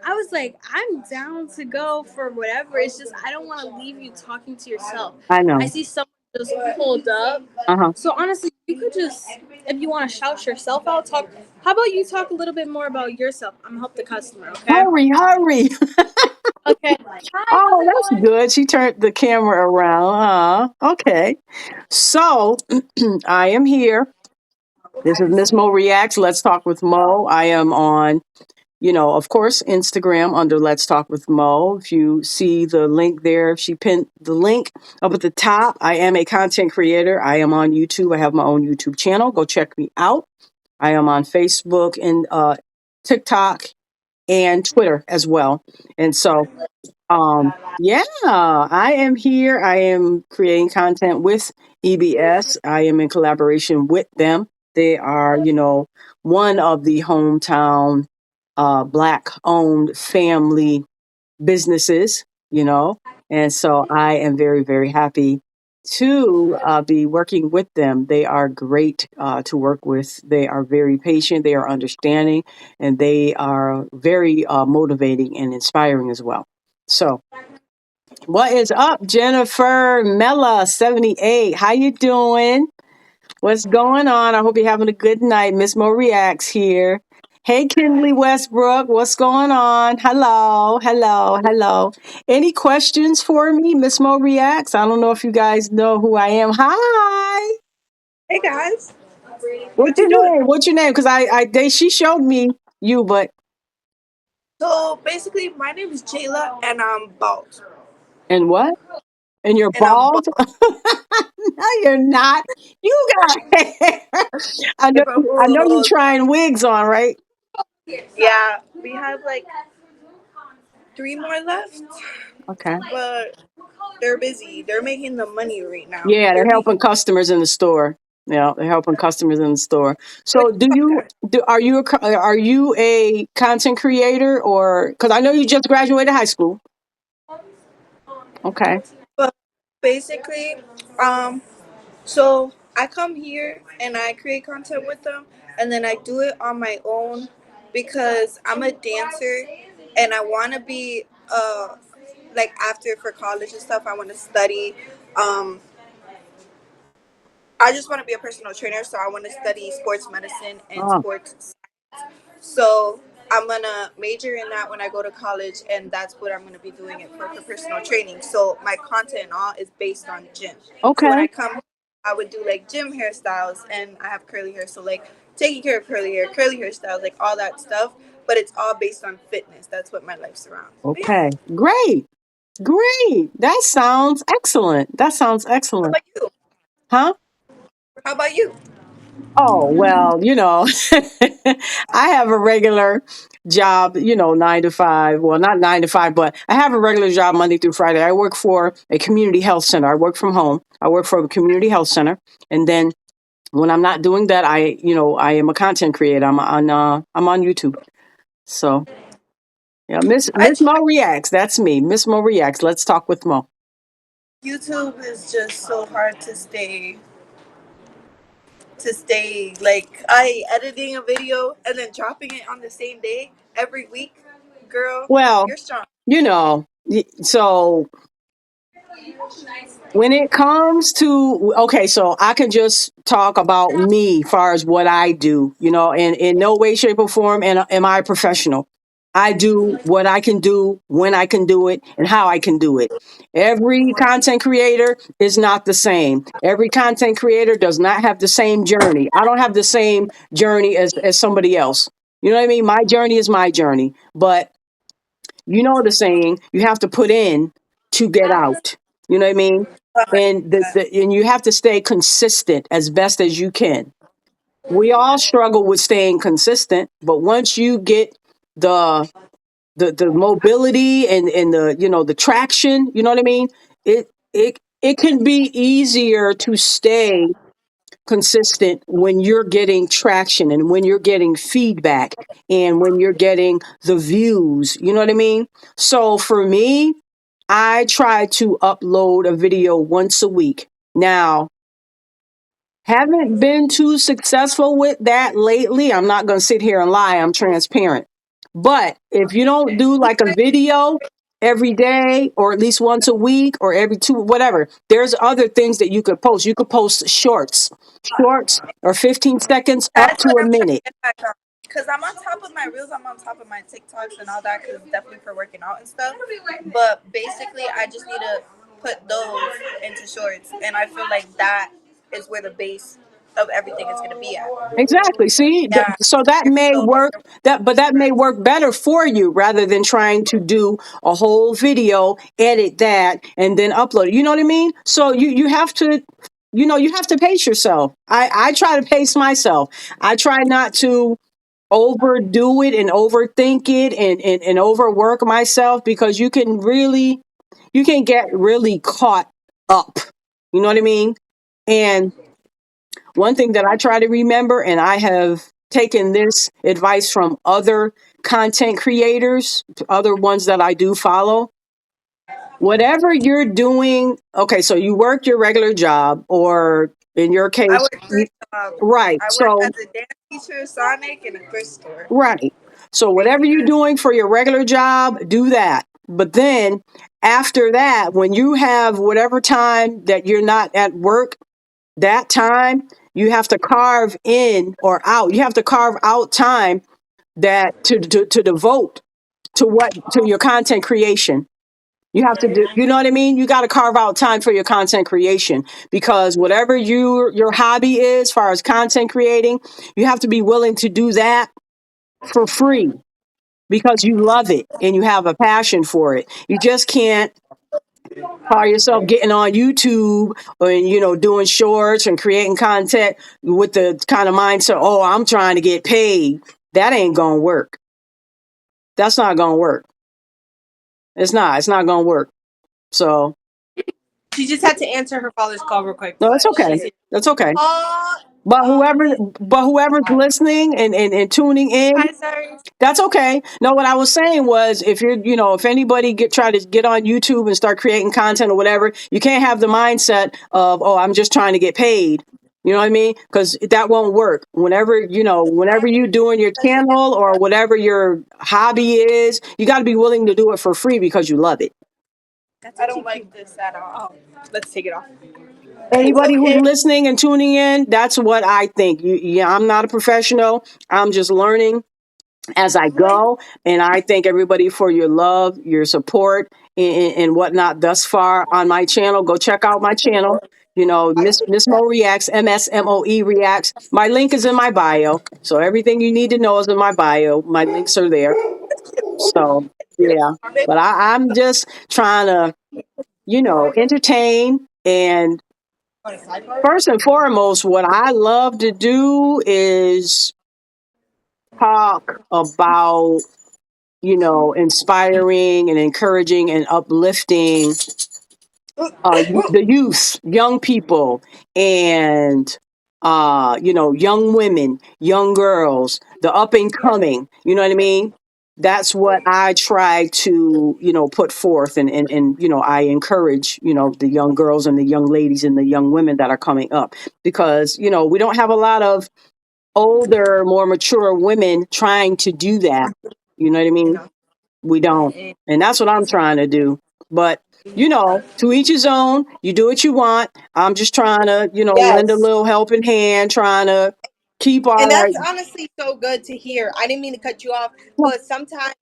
I was like, I'm down to go for whatever. It's just I don't want to leave you talking to yourself. I I know. see someone just pulled up. Uh-huh. So honestly, you could just, if you want to shout yourself out, talk. How about you talk a little bit more about yourself? I'm gonna help the customer. Okay. Hurry, hurry. Okay. Hi. How's Oh, it that's going? good. She turned the camera around. Okay. So I am here. This is Miss Mo Reacts. Let's talk with Mo. I am on, of course, Instagram under Let's Talk with Mo. If you see the link there, she pinned the link up at the top. I am a content creator. I am on YouTube. I have my own YouTube channel. Go check me out. I am on Facebook and TikTok and Twitter as well. And so yeah, I am here. I am creating content with EBS. I am in collaboration with them. They are, one of the hometown black owned family businesses, and so I am very, very happy to be working with them. They are great to work with. They are very patient, they are understanding, and they are very motivating and inspiring as well. So, what is up, Jennifer Mella 78? How you doing? What's going on? I hope you're having a good night. Miss Mo Reacts here. Hey, Kinley Westbrook, what's going on? Hello, hello, hello. Any questions for me, Miss Mo Reacts? I don't know if you guys know who I am. Hi. Hey guys, What's what your you doing? name? What's your name? Because she showed me you, but So basically, my name is Jayla, and I'm bald. and what? And you're And I'm bald? bald. No, you're not. You got hair. If I'm I know you're bald. trying wigs on, right? Yeah, we have like 3 more left, Okay. but they're busy. They're making the money right now. Yeah, they're They're helping making customers in the store. Yeah, they're helping customers in the store. which So, is okay. are you a content creator, or because I know you just graduated high school? Okay. But basically, um, so I come here and I create content with them, and then I do it on my own because I'm a dancer, and I want to be like after for college and stuff. I want to study. Um, I just want to be a personal trainer, so I want to study sports medicine and Oh, sports. So I'm gonna major in that when I go to college, and that's what I'm gonna be doing it for personal training. So my content and all is based on gym. So when okay. I come, I would do like gym hairstyles, and I have curly hair, so like taking care of curly hairstyles, like all that stuff. But it's all based on fitness. That's what my life surrounds. But yeah. Okay. Great. Great. That sounds excellent. That sounds How excellent. about you? Huh? How about you? Oh, well, I have a regular job, 9 to 5. Well, not 9 to 5, but I have a regular job Monday through Friday. I work for a community health center. I work from home. I work for a community health center. And then when I'm not doing that, I am a content creator. I'm on YouTube. So, yeah, I Miss Mo Reacts. That's me. Miss Mo Reacts. Let's talk with Mo. YouTube is just so hard to stay like I editing a video and then dropping it on the same day every week. Girl, Well, you're strong. so when it comes to, okay, so I can just talk about me far as what I do, and in no way, shape, or form am I a professional. I do what I can do, when I can do it, and how I can do it. Every content creator is not the same. Every content creator does not have the same journey. I don't have the same journey as somebody else. You know what I mean? My journey is my journey. But you know the saying, you have to put in to get out. You know what I mean? And and you have to stay consistent as best as you can. We all struggle with staying consistent, but once you get the the mobility and the traction, you know what I mean? It can be easier to stay consistent when you're getting traction and when you're getting feedback and when you're getting the views. You know what I mean? So for me, I try to upload a video once a week. Now, haven't been too successful with that lately. I'm not going to sit here and lie. I'm transparent. But if you don't do like a video every day or at least once a week or every two, whatever. There's other things that you could post. You could post shorts or 15 seconds up That's to what a I'm trying to minute. get back on. Cause I'm on top of my reels, I'm on top of my TikToks and all that. Cause it's definitely for working out and stuff. But basically, I just need to put those into shorts, and I feel like that is where the base of everything is gonna be at. Exactly. See, Yeah. so that may So like, work. That may work better for you rather than trying to do a whole video, edit that, and then upload it. You know what I mean? So you have to, you have to pace yourself. I try to pace myself. I try not to overdo it and overthink it and overwork myself because you can get really caught up. You know what I mean? And one thing that I try to remember, and I have taken this advice from other content creators, other ones that I do follow. Whatever you're doing, okay, so you work your regular job, or in your I case, work three jobs. right. I work So, as a dance teacher, Sonic, and a thrift store. right. So, whatever you're Babysitter. doing for your regular job, do that. But then after that, when you have whatever time that you're not at work, that time you have to carve in or out. You have to carve out time that to devote to your content creation. You have to do, you know what I mean? You got to carve out time for your content creation because whatever your hobby is, as far as content creating, you have to be willing to do that for free because you love it and you have a passion for it. You just can't call yourself getting on YouTube and doing shorts and creating content with the kind of mindset, oh, I'm trying to get paid. That ain't gonna work. That's not gonna work. It's not. It's not gonna work. So She just had to answer her father's call real quick, no, that's but okay. she's here. That's okay. Uh, But whoever, his, but whoever's listening and tuning in, hi, sorry. that's okay. No, what I was saying was, if you're, if anybody try to get on YouTube and start creating content or whatever, you can't have the mindset of, oh, I'm just trying to get paid. You know what I mean? Because that won't work. Whenever you doing your channel or whatever your hobby is, you got to be willing to do it for free because you love it. I don't like this at all. Let's take it off. It's Anybody who's okay. listening and tuning in, that's what I think. Yeah, I'm not a professional. I'm just learning as I go. And I thank everybody for your love, your support, and whatnot thus far on my channel. Go check out my channel. Miss Mo Reacts, MSMOE Reacts. My link is in my bio. So everything you need to know is in my bio. My links are there. So yeah. But I'm just trying to, entertain. And first and foremost, what I love to do is talk about inspiring and encouraging and uplifting the youth, young people, and young women, young girls, the up and coming. You know what I mean? That's what I try to put forth, and I encourage the young girls and the young ladies and the young women that are coming up because we don't have a lot of older, more mature women trying to do that. You know what I mean? We don't. And that's what I'm trying to do. But, to each his own. You do what you want. I'm just trying to, lend a Yes. little helping hand, trying to keep And our. that's honestly so good to hear. I didn't mean to cut you off, but sometimes,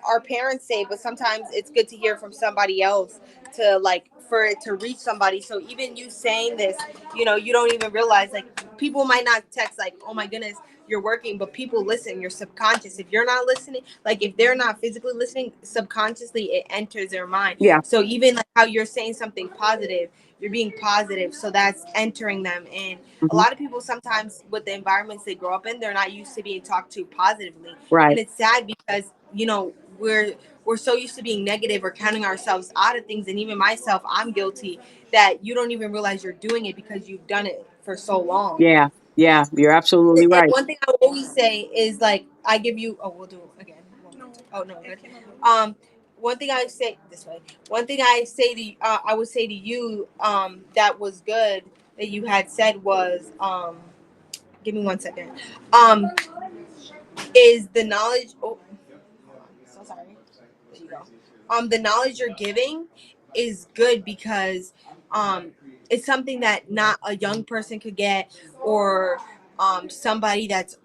our parents say, but sometimes it's good to hear from somebody else to like for it to reach somebody. So even you saying this, you don't even realize like people might not text like, oh my goodness, you're working, but people listen, your subconscious. If you're not listening, like if they're not physically listening, subconsciously it enters their mind. Yeah. So even like how you're saying something positive, you're being positive, so that's entering them. And a Hmm. lot of people sometimes with the environments they grow up in, they're not used to being talked to positively, Right. and it's sad because we're so used to being negative or counting ourselves out of things. And even myself, I'm guilty that you don't even realize you're doing it because you've done it for so long. Yeah. Yeah. You're absolutely And right. one thing I always say is like, I give you. Oh, we'll do it again. Oh no. Good. Um, one thing I say this way. One thing I would say to you, that was good that you had said was, give me 1 second. Is the knowledge. Oh, so sorry. There you go. the knowledge you're giving is good because um it's something that not a young person could get, or somebody that's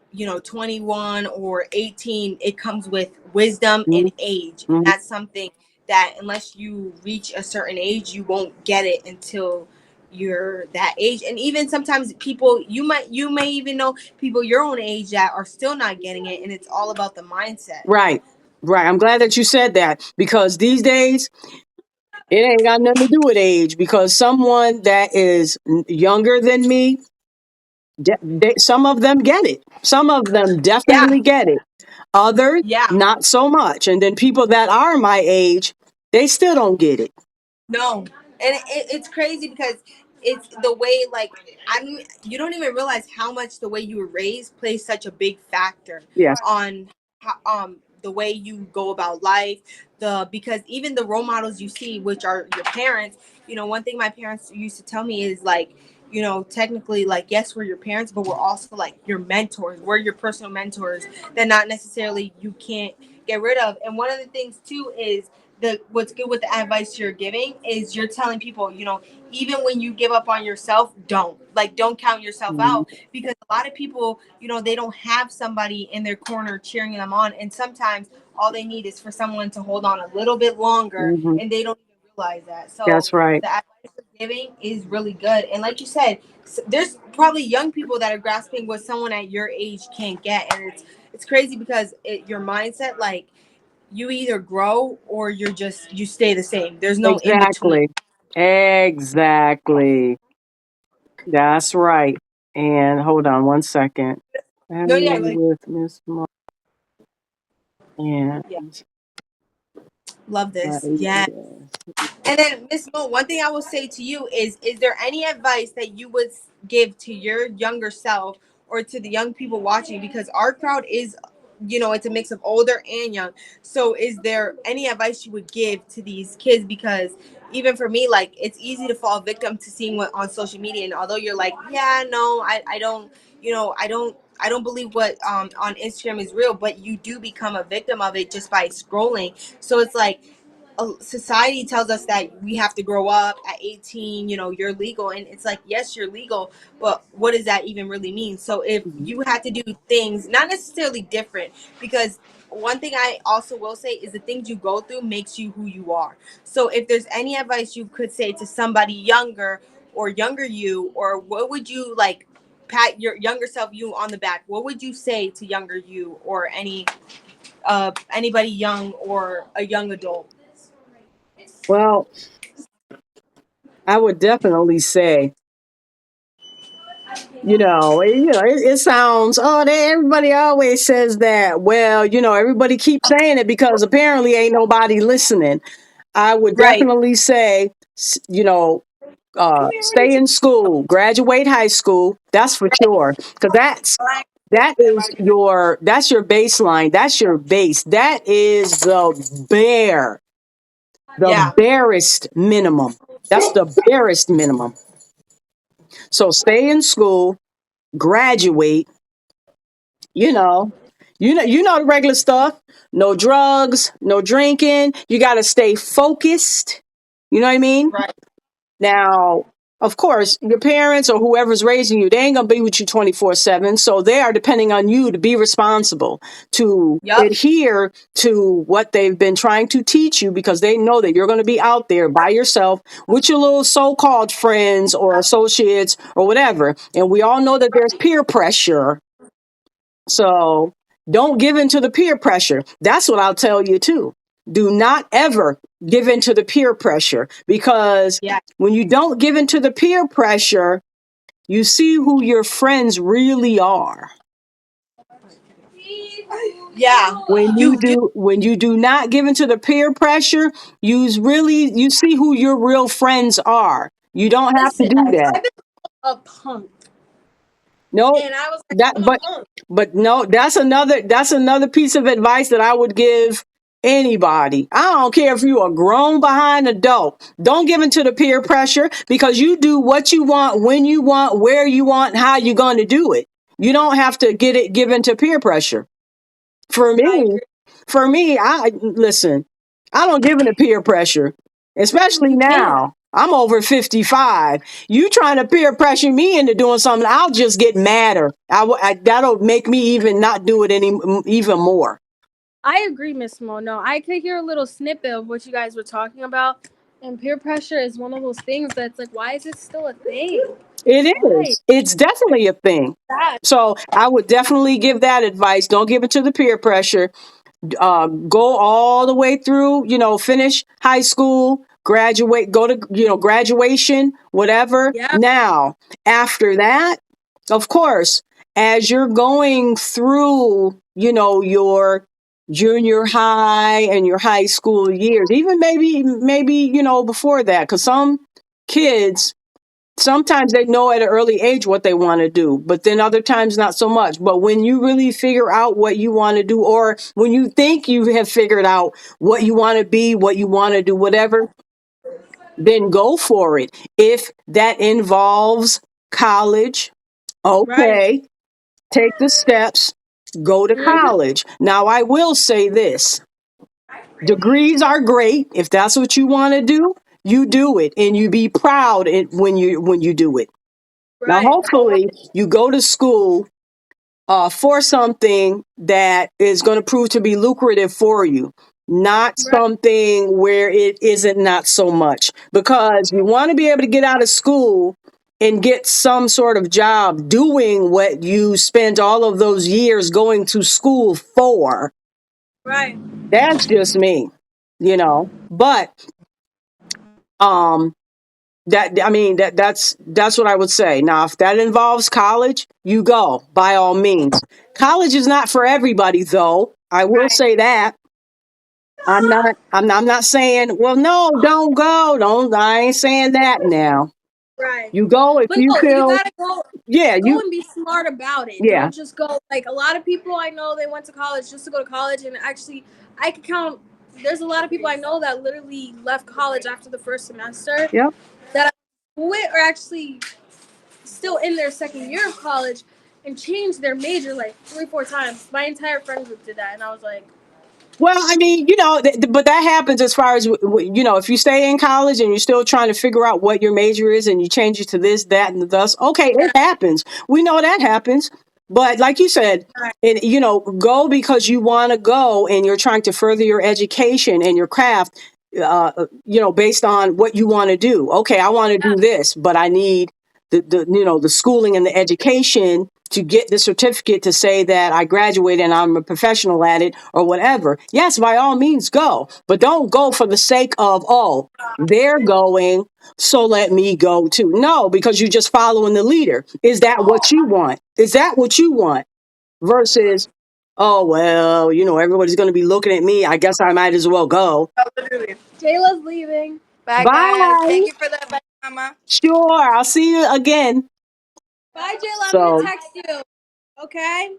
21 or 18. It comes with wisdom Mhm, and age, and mhm. that's something that unless you reach a certain age you won't get it until you're that age. And even sometimes people, you may even know people your own age that are still not getting it, and it's all about the mindset. Right, right. I'm glad that you said that because these days it ain't got nothing to do with age. Because someone that is younger than me, some of them get it. Some of them Yeah, definitely get it. Others, yeah. not so much. And then people that are my age, they still don't get it. No, and it's crazy because it's the way, like, you don't even realize how much the way you were raised plays such a big factor Yes. on the way you go about life. Because even the role models you see, which are your parents, one thing my parents used to tell me is like, technically, like, yes, we're your parents, but we're also like your mentors. We're your personal mentors that not necessarily you can't get rid of. And one of the things too is the what's good with the advice you're giving is you're telling people, even when you give up on yourself, don't count yourself Mhm, out, because a lot of people, they don't have somebody in their corner cheering them on, and sometimes all they need is for someone to hold on a little bit longer, mhm. and they don't even realize that. So That's right. the advice you're giving is really good, and like you said, there's probably young people that are grasping what someone at your age can't get, and it's crazy because your mindset, like, you either grow or you stay the same. There's no in between. Exactly. Exactly. That's right. And hold on one second. No, And yeah, like, with Miss Mo and yeah, love this. Yeah. yes. And then, Miss Mo, one thing I will say to you is there any advice that you would give to your younger self or to the young people watching? Because our crowd is, it's a mix of older and young. So, is there any advice you would give to these kids? Because even for me, like, it's easy to fall victim to seeing what on social media. And although you're like, yeah, no, I don't, I don't believe what on Instagram is real, but you do become a victim of it just by scrolling. So it's like, society tells us that we have to grow up at 18, you're legal, and it's like, yes, you're legal, but what does that even really mean? So if Mhm. you had to do things not necessarily different, because one thing I also will say is the things you go through makes you who you are. So if there's any advice you could say to somebody younger or younger you, or what would you like, pat your younger self you on the back, what would you say to younger you, or anybody young or a young adult? Well, I would definitely say, it sounds, everybody always says that. Well, everybody keeps saying it because apparently ain't nobody listening. I would Right. definitely say, stay in school, graduate high school. That's for sure. Because that's your baseline. That's your base. That is the Yeah. barest minimum. That's the barest minimum. So stay in school, graduate, you know, you know the regular stuff. No drugs, no drinking. You got to stay focused. You know what I mean? Right. Now, of course, your parents or whoever's raising you, they ain't gonna be with you 24/7. So they are depending on you to be responsible, to Yup. adhere to what they've been trying to teach you, because they know that you're gonna be out there by yourself with your little so-called friends or associates or whatever. And we all know that there's peer pressure. So don't give in to the peer pressure. That's what I'll tell you too. Do not ever give in to the peer pressure, because Yeah. when you don't give in to the peer pressure, you see who your friends really are. Yeah. You do. When you do not give in to the peer pressure, you see who your real friends are. You don't have to Listen, do that. I've been a punk, No, and I was like, that I'm a but punk. but no, that's another piece of advice that I would give anybody. I don't care if you're a grown behind adult. Don't give in to the peer pressure, because you do what you want, when you want, where you want, how you're going to do it. You don't have to give in to peer pressure. For I me, agree. I listen. I don't give into peer pressure, especially You can't. now. I'm over 55. You trying to peer pressure me into doing something, I'll just get madder. That'll make me even not do it even more. I agree, Miss Mo. No, I could hear a little snippet of what you guys were talking about, and peer pressure is one of those things that's like, why is it still a thing? It Why? is. It's definitely a thing. That So I would definitely give that advice. Don't give it to the peer pressure. Go all the way through, finish high school, graduate, go to, graduation, whatever. yeah, Now, after that, of course, as you're going through, your junior high and your high school years, even maybe, before that, because some kids, sometimes they know at an early age what they want to do, but then other times not so much. But when you really figure out what you want to do, or when you think you have figured out what you want to be, what you want to do, whatever, then go for it. If that involves college, right. okay, take the steps, go to Hmm. college. Now, I will say this: degrees are great. If that's what you want to do, you do it, and you be proud when you do it. Now, Right, hopefully, you go to school for something that is going to prove to be lucrative for you, not right, something where it isn't not so much. Because you want to be able to get out of school and get some sort of job doing what you spent all of those years going to school for. right, That's just me. But um, that's what I would say. Now, if that involves college, you go by all means. College is not for everybody, though. I will right. say that. I'm not saying, well, no, don't go. Don't I ain't saying that now. Right. You go if But you no, you feel, gotta go yeah, go you and be smart about it. yeah, Don't just go like a lot of people I know they went to college just to go to college and actually I could count there's a lot of people I know that literally left college after the first semester yep. that quit or actually still in their second year of college and changed their major like 3, 4 times. My entire friend group did that and I was like, Well, I mean, but that happens as far as, if you stay in college and you're still trying to figure out what your major is and you change it to this, that, and thus, okay, it yeah, happens. We know that happens. But like you said, right, go because you want to go and you're trying to further your education and your craft, based on what you want to do. Okay, I want to yeah, do this, but I need the schooling and the education to get the certificate to say that I graduated and I'm a professional at it or whatever. Yes, by all means go, but don't go for the sake of, oh, they're going, so let me go too. No, because you're just following the leader. Is that what you want? Is that what you want? Versus, oh, well, everybody's going to be looking at me. I guess I might as well go. Literally. Jayla's leaving. Bye, guys. Bye. Thank you for the advice, Mama. Sure. I'll see you again. Bye Jayla, I'm gonna So, text you. Okay?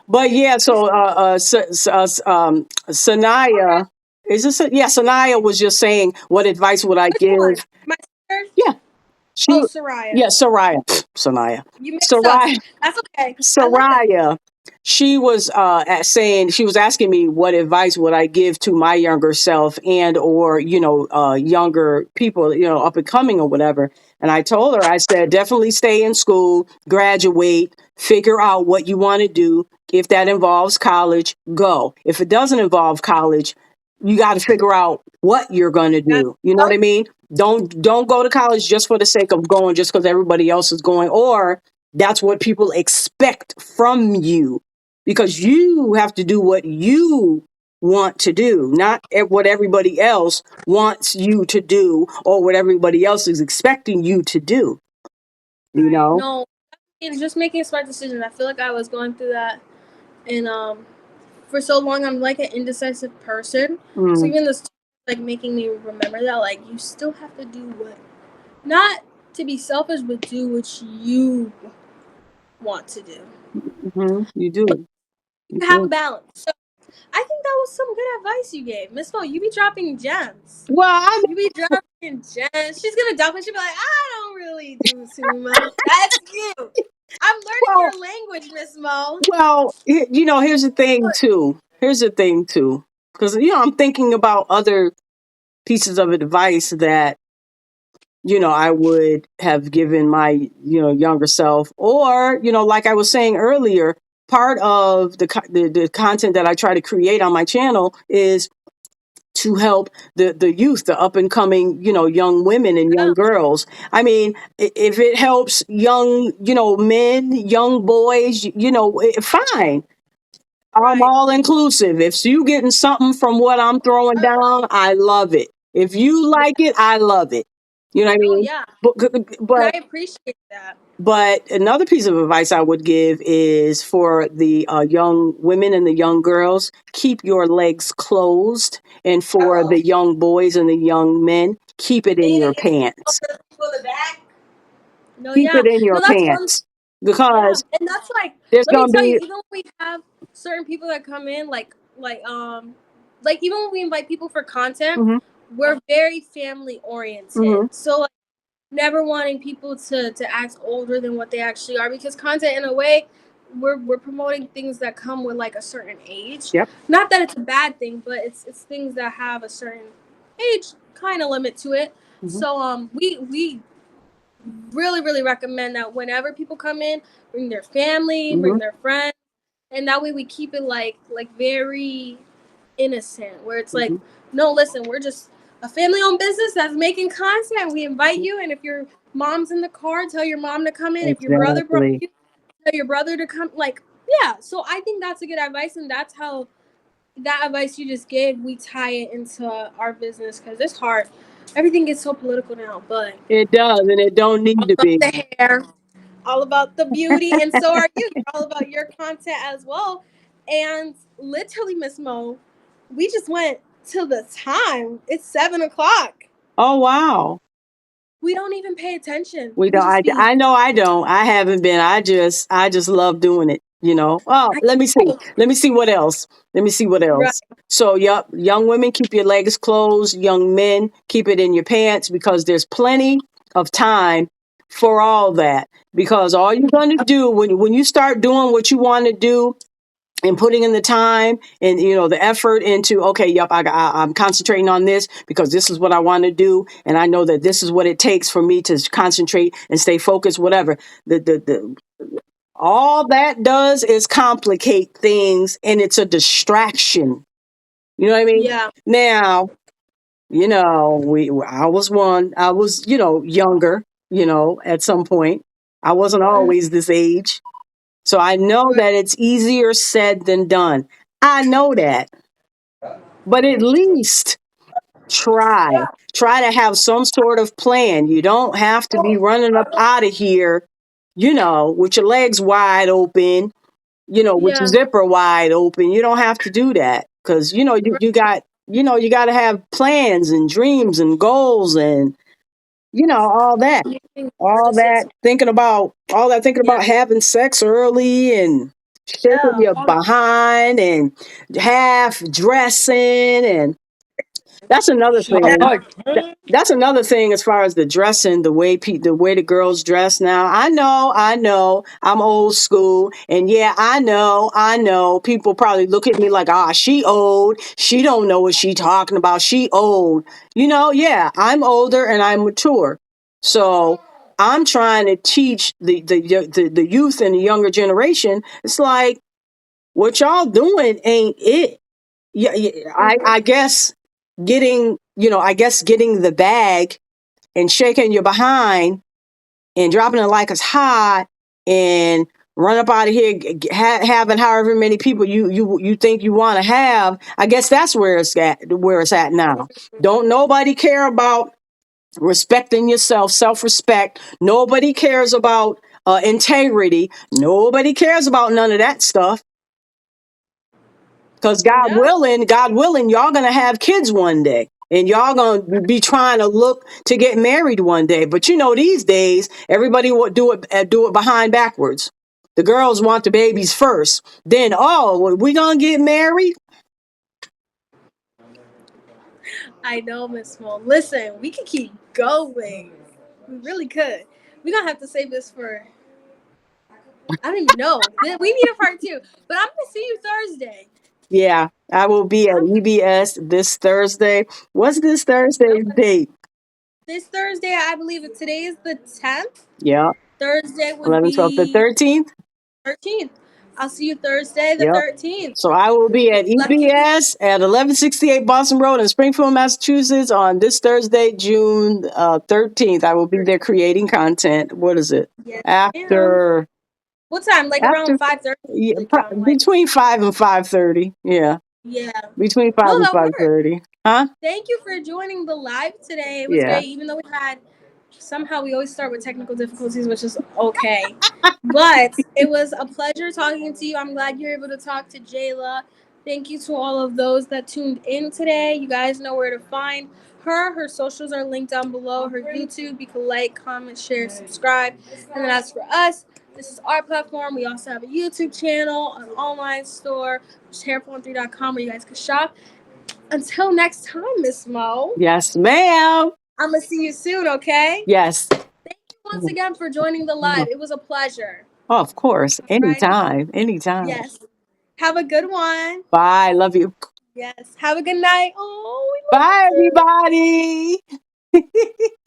but yeah, so Sanaya, is this? Yeah, Sanaya was just saying, what advice would I Which one? give? My sister? Yeah, she, Oh, Soraya. yeah, Soraya, Sanaya, You mixed us. Soraya, That's okay. I love it. Soraya. She was saying, she was asking me what advice would I give to my younger self and or younger people, up and coming or whatever. And I told her, I said, definitely stay in school, graduate, figure out what you want to do. If that involves college, go. If it doesn't involve college, you got to figure out what you're going to That's do. You know what I mean? Don't go to college just for the sake of going, just because everybody else is going, or that's what people expect from you, because you have to do what you want to do, not what everybody else wants you to do or what everybody else is expecting you to do. You right. know? No, it's just making a smart decision. I feel like I was going through that, and for so long I'm like an indecisive person. So Mm-hmm. even this, like making me remember that, like you still have to do what, not to be selfish, but do what you want to do. You do. You Have a do. balance. So I think that was some good advice you gave, Miss Mo. You be dropping gems. Well, I You be dropping gems. She's gonna dump it. She'll be like, I don't really do too much. That's you. I'm learning well, your language, Miss Mo. here's the thing too. Here's the thing too. Because, I'm thinking about other pieces of advice that, I would have given my, younger self. Or, like I was saying earlier, part of the content that I try to create on my channel is to help the youth, the up and coming, young women and Yeah, young girls. I mean, if it helps young, men, young boys, fine. I'm right. all inclusive. If you getting something from what I'm throwing down, I love it. If you Yeah. like it, I love it. You know what I Oh mean? yeah, But and but I appreciate that. but another piece of advice I would give is for the young women and the young girls, keep your legs closed. And for Uh-oh. the young boys and the young men, keep it in your Meaning it's pants. for the back. No, Keep yeah, it in no, your that's one. pants Yeah, because and that's like, there's let me going to tell you, be. even when we have certain people that come in, like even when we invite people for content, Mhm, we're very family oriented. mhm, So like, never wanting people to act older than what they actually are, because content in a way, we're promoting things that come with like a certain age. yep. Not that it's a bad thing, but it's things that have a certain age kind of limit to it. Mhm, So we really recommend that whenever people come in, bring their family, mhm, bring their friends, and that way we keep it like very innocent, where it's like, mhm. no, listen, we're just a family owned business that's making content. We invite you, and if your mom's in the car, tell your mom to come in. If your brother brought Exactly. you, tell your brother to come. Like, yeah. So I think that's a good advice, and that's how that advice you just gave, we tie it into our business, because it's hard. Everything gets so political now, but It does, and it don't need to about be. the hair, all about the beauty, and so are you. You're all about your content as well. And literally, Miss Mo, we just went to the time. It's 7 o'clock. Oh wow. We don't even pay attention. We We don't. just be. I know I don't. I haven't been. I just love doing it. Oh, I let me see. know. Let me see what else. Let me see what Right. else. So, yep. Young women, keep your legs closed. Young men, keep it in your pants because there's plenty of time for all that. Because all you're going to do when you start doing what you want to do and putting in the time and the effort into, okay, yep, I'm concentrating on this because this is what I want to do, and I know that this is what it takes for me to concentrate and stay focused, whatever. The all that does is complicate things, and it's a distraction. You know what I mean? Yeah. Now, we I was younger, at some point. I wasn't Mm, always this age, so I know right. that it's easier said than done. I know that. But at least try. Try to have some sort of plan. You don't have to be running up out of here, with your legs wide open, with your Yeah. zipper wide open. You don't have to do that because, you got to have plans and dreams and goals and, all that. Just Thinking yeah. about having sex early and shaking Yeah. your behind and half dressing, and that's another thing. That's another thing as far as the dressing, the way the girls dress now. I know, I'm old school, and yeah, I know. People probably look at me like, ah, she old. She don't know what she talking about. She old. Yeah, I'm older and I'm mature. So I'm trying to teach the youth and the younger generation. It's like what y'all doing ain't it. Yeah, yeah, I guess getting the bag and shaking your behind and dropping it like it's hot and run up out of here having however many people you think you want to have. I guess that's where it's at now. Don't nobody care about respecting yourself, self-respect. Nobody cares about integrity. Nobody cares about none of that stuff. Because Yeah. God willing, y'all gonna have kids one day. And y'all gonna be trying to look to get married one day. But these days, everybody will do it behind backwards. The girls want the babies first. Then, oh, we gonna get married? I know, Miss Mo. Listen, we can keep going. We really could. We're gonna have to save this for, I don't even know. We need a part two. But I'm gonna see you Thursday. Yeah, I will be at EBS this Thursday. What's this Thursday's date? This Thursday, I believe today is the 10th. Yeah, Thursday would 11th, 12th, the be 13th. 13th. I'll see you Thursday the Yep. 13th. So I will be at Let me EBS at 1168 Boston Road in Springfield, Massachusetts on this Thursday, June 13th. I will be there creating content. What is it? Yes, ma'am. After, What time? Like around after, 5:30. yeah, Like around like between 5 and 5:30. Yeah, yeah. between 5 No, and that worked. 5:30. Huh? Thank you for joining the live today. It was Yeah. great, even though we had somehow we always start with technical difficulties, which is okay. But it was a pleasure talking to you. I'm glad you're able to talk to Jayla. Thank you to all of those that tuned in today. You guys know where to find her. Her socials are linked down below. Her YouTube. You can like, comment, share, subscribe. And then as for us, this is our platform. We also have a YouTube channel, an online store, which is hairphone3.com, where you guys can shop. Until next time, Miss Mo. Yes, ma'am. I'm gonna see you soon, okay? Yes. Thank you once again for joining the live. It was a pleasure. Oh, of course. Alrighty. Anytime. Anytime. Yes. Have a good one. Bye. Love you. Yes. Have a good night. Oh, we love Bye, you too. everybody.